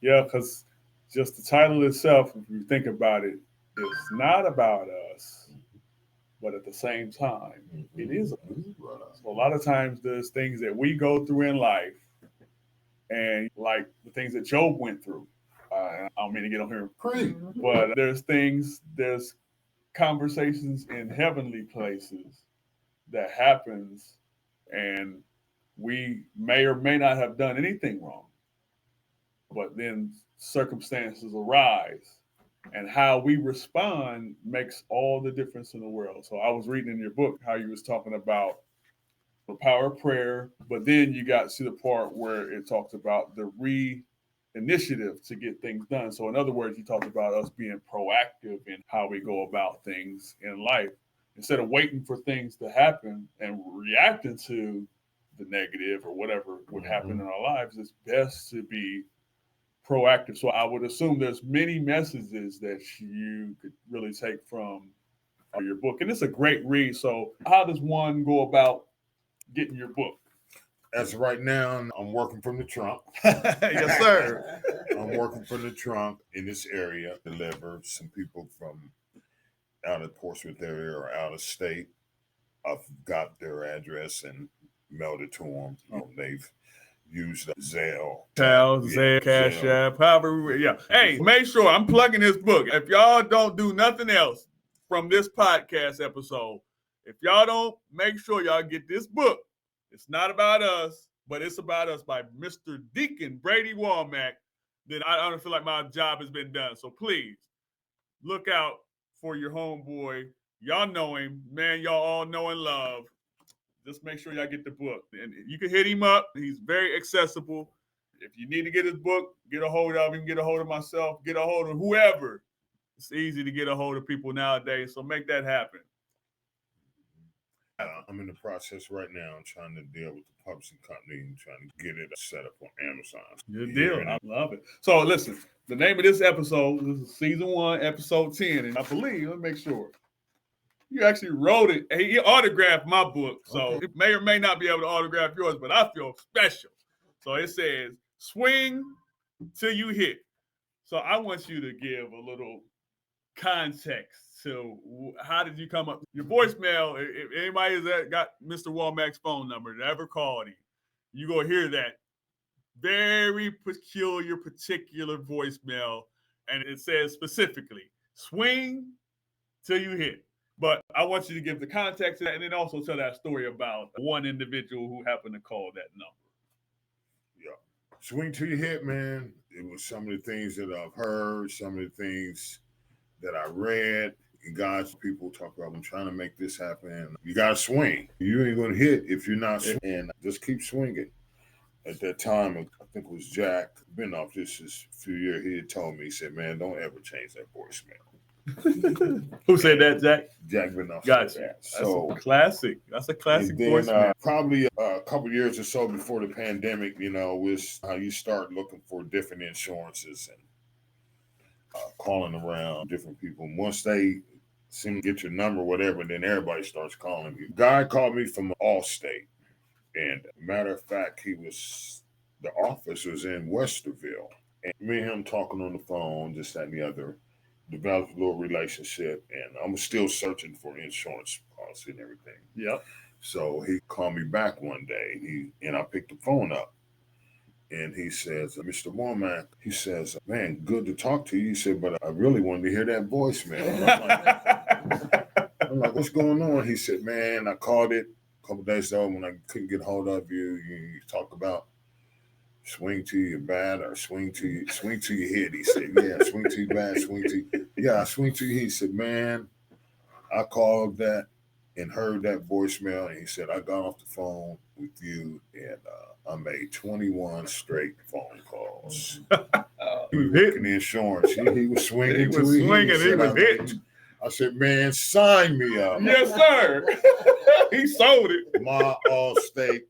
Yeah, because just the title itself, if you think about it, it's not about us, but at the same time, it is about us. So a lot of times there's things that we go through in life, and like the things that Job went through. I don't mean to get on here, but there's conversations in heavenly places that happens, and we may or may not have done anything wrong, but then circumstances arise, and how we respond makes all the difference in the world. So I was reading in your book how you was talking about the power of prayer, but then you got to the part where it talks about the initiative to get things done. So in other words, you talked about us being proactive in how we go about things in life. Instead of waiting for things to happen and reacting to the negative or whatever would happen in our lives, it's best to be proactive. So I would assume there's many messages that you could really take from your book. And it's a great read. So how does one go about getting your book? As of right now, I'm working from the trunk. Yes, sir. I'm working from the trunk in this area. Deliver some people from out of Portsmouth area or out of state. I've got their address and mailed it to them. They've used Zelle. Zelle, Cash App, however. Yeah. Hey, make sure I'm plugging this book. If y'all don't do nothing else from this podcast episode, if y'all don't make sure y'all get this book, it's not about us, but it's about us by Mr. Deacon Brady Womack, then I don't feel like my job has been done. So please look out for your homeboy. Y'all know him, man. Y'all all know and love. Just make sure y'all get the book. And you can hit him up. He's very accessible. If you need to get his book, get a hold of him, get a hold of myself, get a hold of whoever. It's easy to get a hold of people nowadays, so make that happen. I'm in the process right now trying to deal with the publishing company and trying to get it set up on Amazon. Good deal. I love it. So listen, the name of this episode, this is season 1, episode 10, and I believe, let me make sure. You actually wrote it. He autographed my book, so it may or may not be able to autograph yours, but I feel special. So it says, swing till you hit. So I want you to give a little context to how did you come up. Your voicemail, if anybody has got Mr. Womack's phone number that ever called him, you go hear that very particular voicemail, and it says specifically, swing till you hit. But I want you to give the context to that and then also tell that story about one individual who happened to call that number. Yeah. Swing till you hit, man. It was some of the things that I've heard, some of the things that I read. And God's people talk about, I'm trying to make this happen. You got to swing. You ain't going to hit if you're not swinging. And just keep swinging. At that time, I think it was Jack, been off this a few years, he had told me, he said, man, don't ever change that voicemail. Who said that, Jack? Jack Benoff. Gotcha. That's a classic. That's a classic voicemail. Probably a couple years or so before the pandemic, was how you start looking for different insurances and calling around different people. Once they seem to get your number, whatever, then everybody starts calling you. Guy called me from Allstate, and matter of fact, the office was in Westerville, and me and him talking on the phone, this, that, and the other. Developed a little relationship, and I'm still searching for insurance policy and everything. Yep. So he called me back one day, and I picked the phone up, and he says, Mr. Womack, he says, man, good to talk to you. He said, but I really wanted to hear that voicemail. I'm like, what's going on? He said, man, I called it a couple days ago when I couldn't get hold of you. You talk about swing to your bat or swing to your hit. He said, yeah, swing to your bat, swing to your hit. He said, man, I called that and heard that voicemail, and he said, I got off the phone with you, and I made 21 straight phone calls. He was hitting the insurance. He was swinging. He was hitting. I said, man, sign me up. Yes, sir. He sold it. My Allstate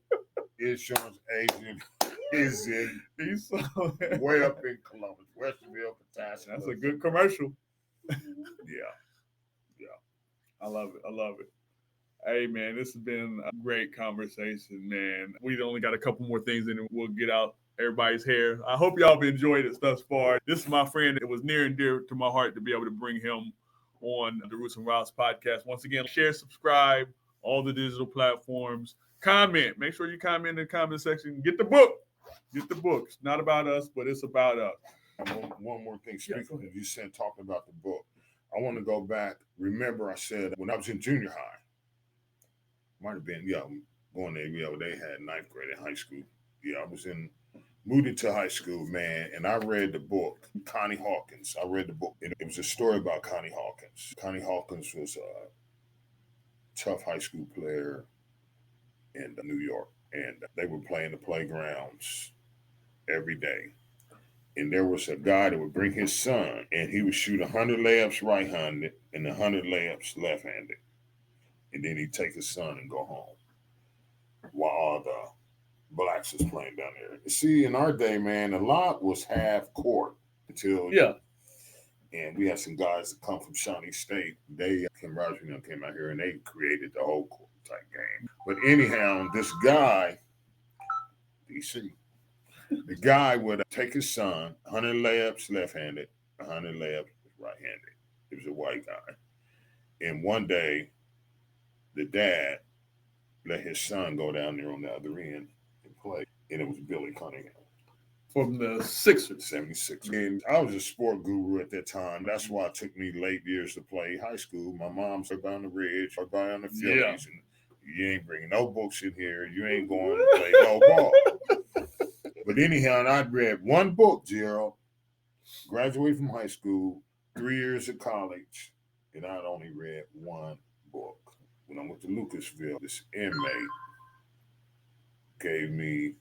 insurance agent is in way up in Columbus, Westerville, Kentucky. That's a good commercial. Yeah. I love it. Hey, man, this has been a great conversation, man. We only got a couple more things and we'll get out everybody's hair. I hope y'all have enjoyed it thus far. This is my friend. It was near and dear to my heart to be able to bring him on the Roots and Routes podcast. Once again, share, subscribe, all the digital platforms. Comment. Make sure you comment in the comment section. Get the book. It's not about us, but it's about us. One more thing. Speaking of you said talking about the book, I want to go back. Remember, I said when I was in junior high, might have been, going there, they had 9th grade in high school. Yeah, I was moved into high school, man, and I read the book, Connie Hawkins. I read the book. It was a story about Connie Hawkins. Connie Hawkins was a tough high school player in New York, and they were playing the playgrounds every day. And there was a guy that would bring his son, and he would shoot 100 layups right-handed and 100 layups left-handed. And then he'd take his son and go home while all the blacks was playing down there. See, in our day, man, a lot was half court until and we had some guys that come from Shawnee State. Kim Rogers came out here and they created the whole court type game. But anyhow, this guy DC. The guy would take his son, 100 layups left-handed, 100 layups right-handed. He was a white guy. And one day, the dad let his son go down there on the other end and play. And it was Billy Cunningham. From the Sixers. 76. And I was a sport guru at that time. That's why it took me late years to play high school. My mom's up on the Ridge, or on the Phillies, Yeah. and you ain't bringing no books in here. You ain't going to play no ball. But anyhow, I'd read one book, Gerald. Graduated from high school, 3 years of college, and I'd only read one book. When I went to Lucasville, this inmate gave me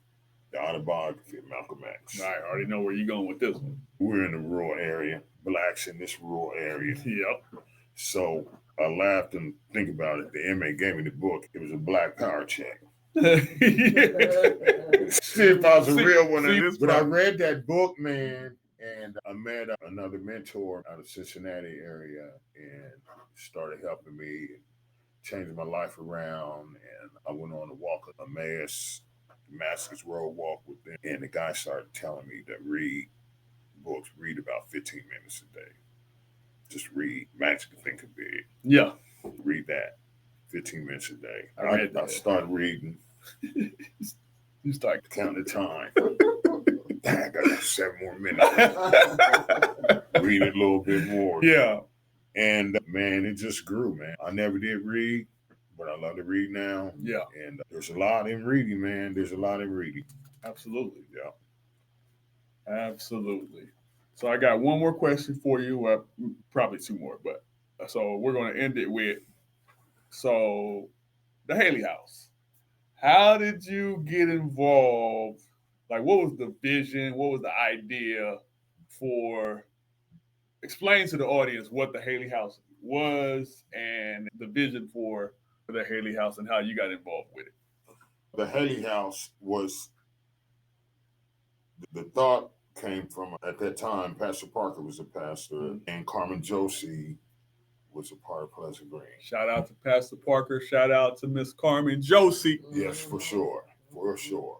the autobiography of Malcolm X. I already know where you're going with this one. We're in a rural area, blacks in this rural area. Yep. So I laughed and think about it. The inmate gave me the book. It was a Black Power check. See if I was a real one. But I read that book, man, and I met another mentor out of Cincinnati area and started helping me, changing my life around. And I went on a walk of Emmaus, Damascus Road walk with them. And the guy started telling me to read books, read about 15 minutes a day. Just read Magic and Think Big. Yeah. Read that 15 minutes a day. I started reading. You start counting the time. I got 7 more minutes. Read it a little bit more. Yeah. And man, it just grew, man. I never did read, but I love to read now. Yeah. And there's a lot in reading, man. There's a lot in reading. Absolutely. Yeah. Absolutely. So I got one more question for you. Well, probably 2 more, but so we're going to end it with, so the Haley House. How did you get involved? Like, what was the vision? What was the idea for? Explain to the audience what the Haley House was and the vision for the Haley House and how you got involved with it. The Haley House was, the thought came from, at that time, Pastor Parker was a pastor, and Carmen Josie was a part of Pleasant Green. Shout out to Pastor Parker. Shout out to Miss Carmen Josie. Yes, for sure. For sure.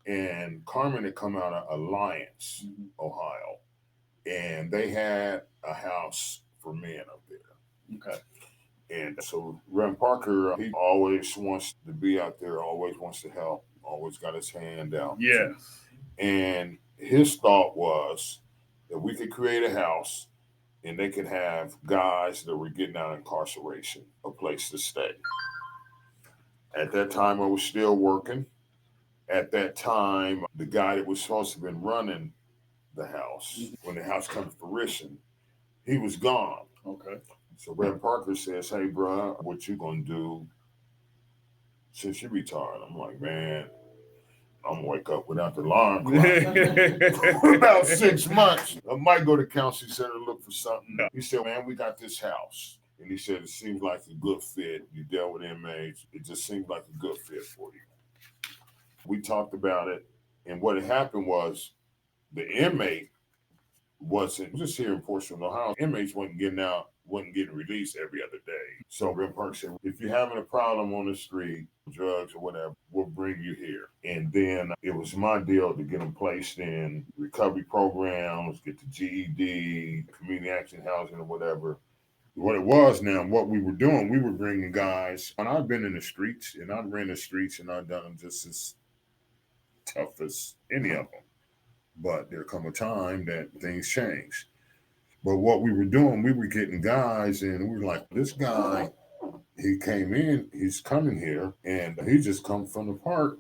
And Carmen had come out of Alliance, Ohio, and they had a house for men up there. Okay. And so Reverend Parker, he always wants to be out there, always wants to help, always got his hand out. Yes. And his thought was that we could create a house and they could have guys that were getting out of incarceration a place to stay. At that time, I was still working. At that time, the guy that was supposed to have been running the house, when the house comes to fruition, he was gone. Okay. So Reverend Parker says, "Hey, bro, what you gonna do since you retired?" I'm like, "Man, I'm gonna wake up without the alarm clock." For about 6 months, I might go to counseling center and look for something. He said, "Man, we got this house." And he said, "It seems like a good fit. You dealt with inmates. It just seems like a good fit for you." We talked about it. And what had happened was the inmate wasn't, just here in Portsmouth, Ohio, inmates wasn't getting released every other day. So Reverend Parker said, "If you're having a problem on the street, drugs or whatever, we'll bring you here." And then it was my deal to get them placed in recovery programs, get the GED, community action housing or whatever. What it was now, what we were doing, we were bringing guys, and I've been in the streets, and I've ran the streets, and I've done them just as tough as any of them. But there come a time that things change. But what we were doing, we were getting guys, and we were like, this guy, he came in, he's coming here, and he just come from the park.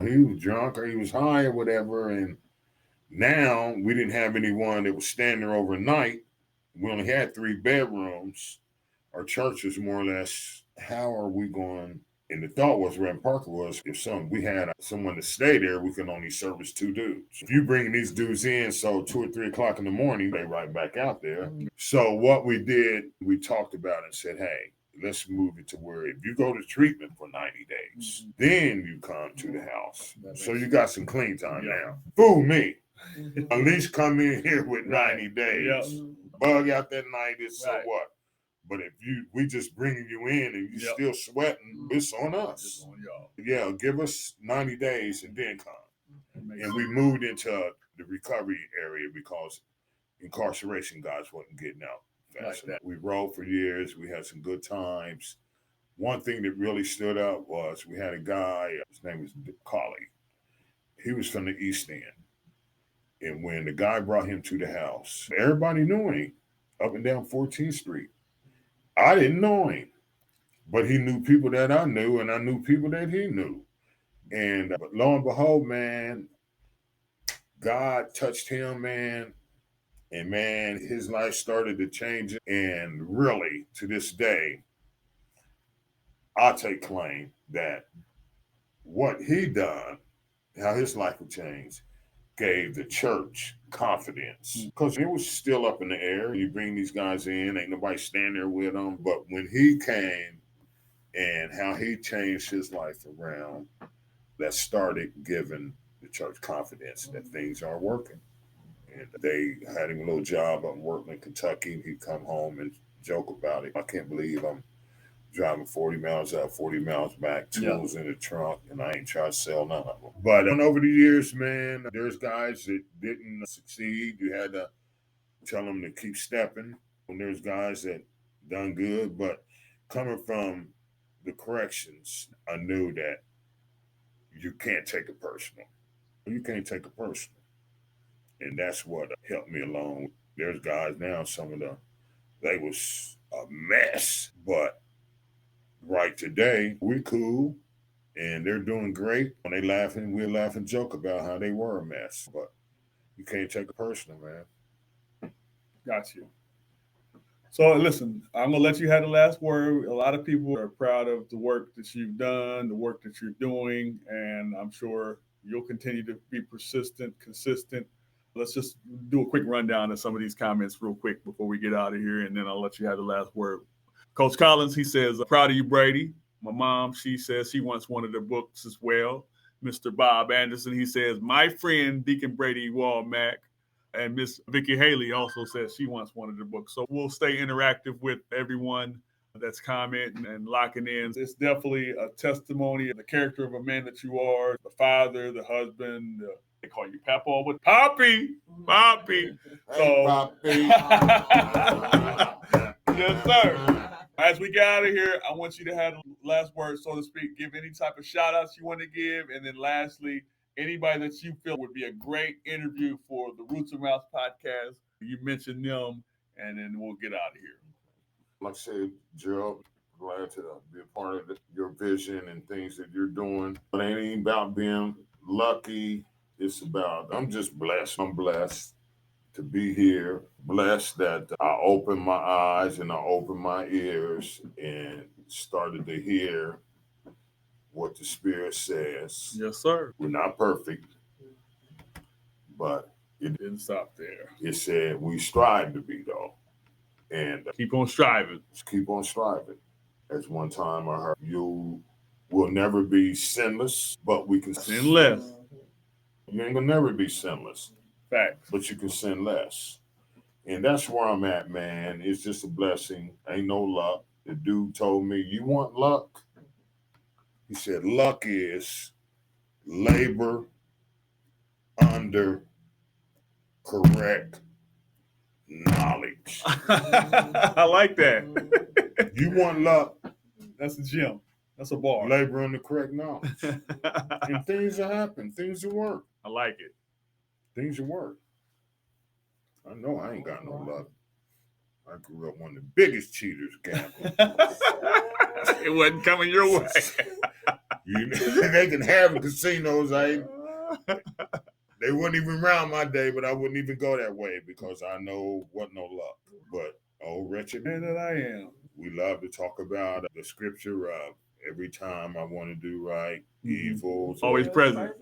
He was drunk or he was high or whatever, and now we didn't have anyone that was staying there overnight. We only had 3 bedrooms. Our church was more or less, how are we going? And the thought was, Reverend Parker was, if we had someone to stay there, we can only service 2 dudes. If you bring these dudes in, so 2 or 3 o'clock in the morning, they right back out there. So what we did, we talked about it and said, hey, let's move it to where if you go to treatment for 90 days, then you come to the house. So you got some clean time now. Fool me. At least come in here with 90 days. Bug out that 90, so what? But if we just bringing you in and you still sweating, it's on us. It's on y'all. Yeah, give us 90 days and then come. And we moved into the recovery area because incarceration guys wasn't getting out fast enough. We rode for years. We had some good times. One thing that really stood out was we had a guy, his name was Collie. He was from the East End. And when the guy brought him to the house, everybody knew him up and down 14th Street. I didn't know him, but he knew people that I knew, and I knew people that he knew. And but lo and behold, man, God touched him, man. And man, his life started to change. And really, to this day, I take claim that what he done, how his life would change, gave the church confidence. Because it was still up in the air. You bring these guys in, ain't nobody standing there with them. But when he came and how he changed his life around, that started giving the church confidence that things are working. And they had him a little job up working in Kentucky. He'd come home and joke about it. I can't believe I'm driving 40 miles out, 40 miles back, tools in the trunk, and I ain't trying to sell none of them. But over the years, man, there's guys that didn't succeed. You had to tell them to keep stepping. And there's guys that done good. But coming from the corrections, I knew that you can't take it personal. You can't take it personal. And that's what helped me along. There's guys now, they was a mess. But right today, we cool and they're doing great. When they laughing, we're laughing joke about how they were a mess. But you can't take it personal, man. Got you. So listen, I'm gonna let you have the last word. A lot of people are proud of the work that you've done, the work that you're doing, and I'm sure you'll continue to be persistent, consistent. Let's just do a quick rundown of some of these comments real quick before we get out of here, and then I'll let you have the last word. Coach Collins, he says, proud of you, Brady. My mom, she says she wants one of the books as well. Mr. Bob Anderson, he says, my friend, Deacon Brady Womack. And Miss Vicky Haley also says she wants one of the books. So we'll stay interactive with everyone that's commenting and locking in. It's definitely a testimony of the character of a man that you are, the father, the husband. They call you Papa, but Poppy. Hey, So, Poppy. Yes, sir. As we get out of here, I want you to have the last word, so to speak. Give any type of shout outs you want to give. And then lastly, anybody that you feel would be a great interview for the Roots and Routes podcast. You mentioned them, and then we'll get out of here. Like I said, Gerald, glad to be a part of your vision and things that you're doing. It ain't about being lucky. It's about, I'm just blessed. I'm blessed to be here. Blessed that I opened my eyes and I opened my ears and started to hear what the Spirit says. Yes, sir. We're not perfect, but it didn't stop there. It said we strive to be, though. And keep on striving. Just keep on striving. As one time I heard, you will never be sinless, but we can sin less. You ain't gonna never be sinless. Facts. But you can sin less. And that's where I'm at, man. It's just a blessing. Ain't no luck. The dude told me, you want luck? He said, luck is labor under correct knowledge. I like that. You want luck? That's a gem. That's a bar. Labor under correct knowledge. And things will happen. Things will work. I like it. Things will work. I know I ain't got no luck. I grew up one of the biggest cheaters gambling. It wasn't coming your way. They can have casinos. They weren't even around my day, but I wouldn't even go that way because I know wasn't no luck. But wretched man that I am. We love to talk about the scripture of every time I want to do right, evil. Always present.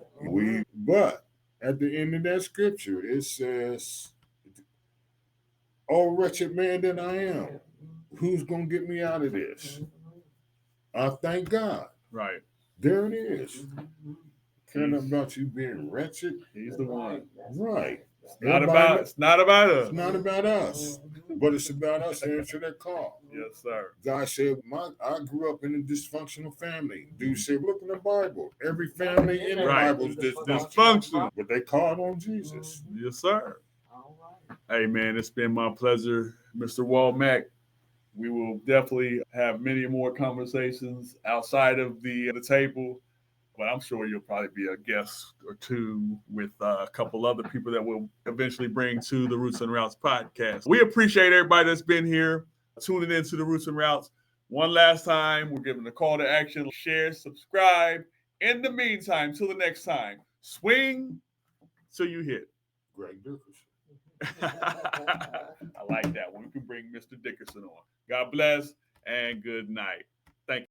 But at the end of that scripture, it says, oh, wretched man that I am, who's going to get me out of this? I thank God. Right. There it is. Care nothing about you being wretched. He's the one. Right. It's not about us. It's not about us, but it's about us answering that call. Yes, sir. God said, I grew up in a dysfunctional family. Dude said, look in the Bible. Every family in the Bible is dysfunctional. But they called on Jesus. Yes, sir. Hey, man, it's been my pleasure, Mr. Womack. We will definitely have many more conversations outside of the table, but I'm sure you'll probably be a guest or two with a couple other people that we'll eventually bring to the Roots and Routes podcast. We appreciate everybody that's been here tuning into the Roots and Routes. One last time, we're giving a call to action. Share, subscribe. In the meantime, till the next time, swing till you hit. Greg Dickerson. I like that one. We can bring Mr. Dickerson on. God bless and good night.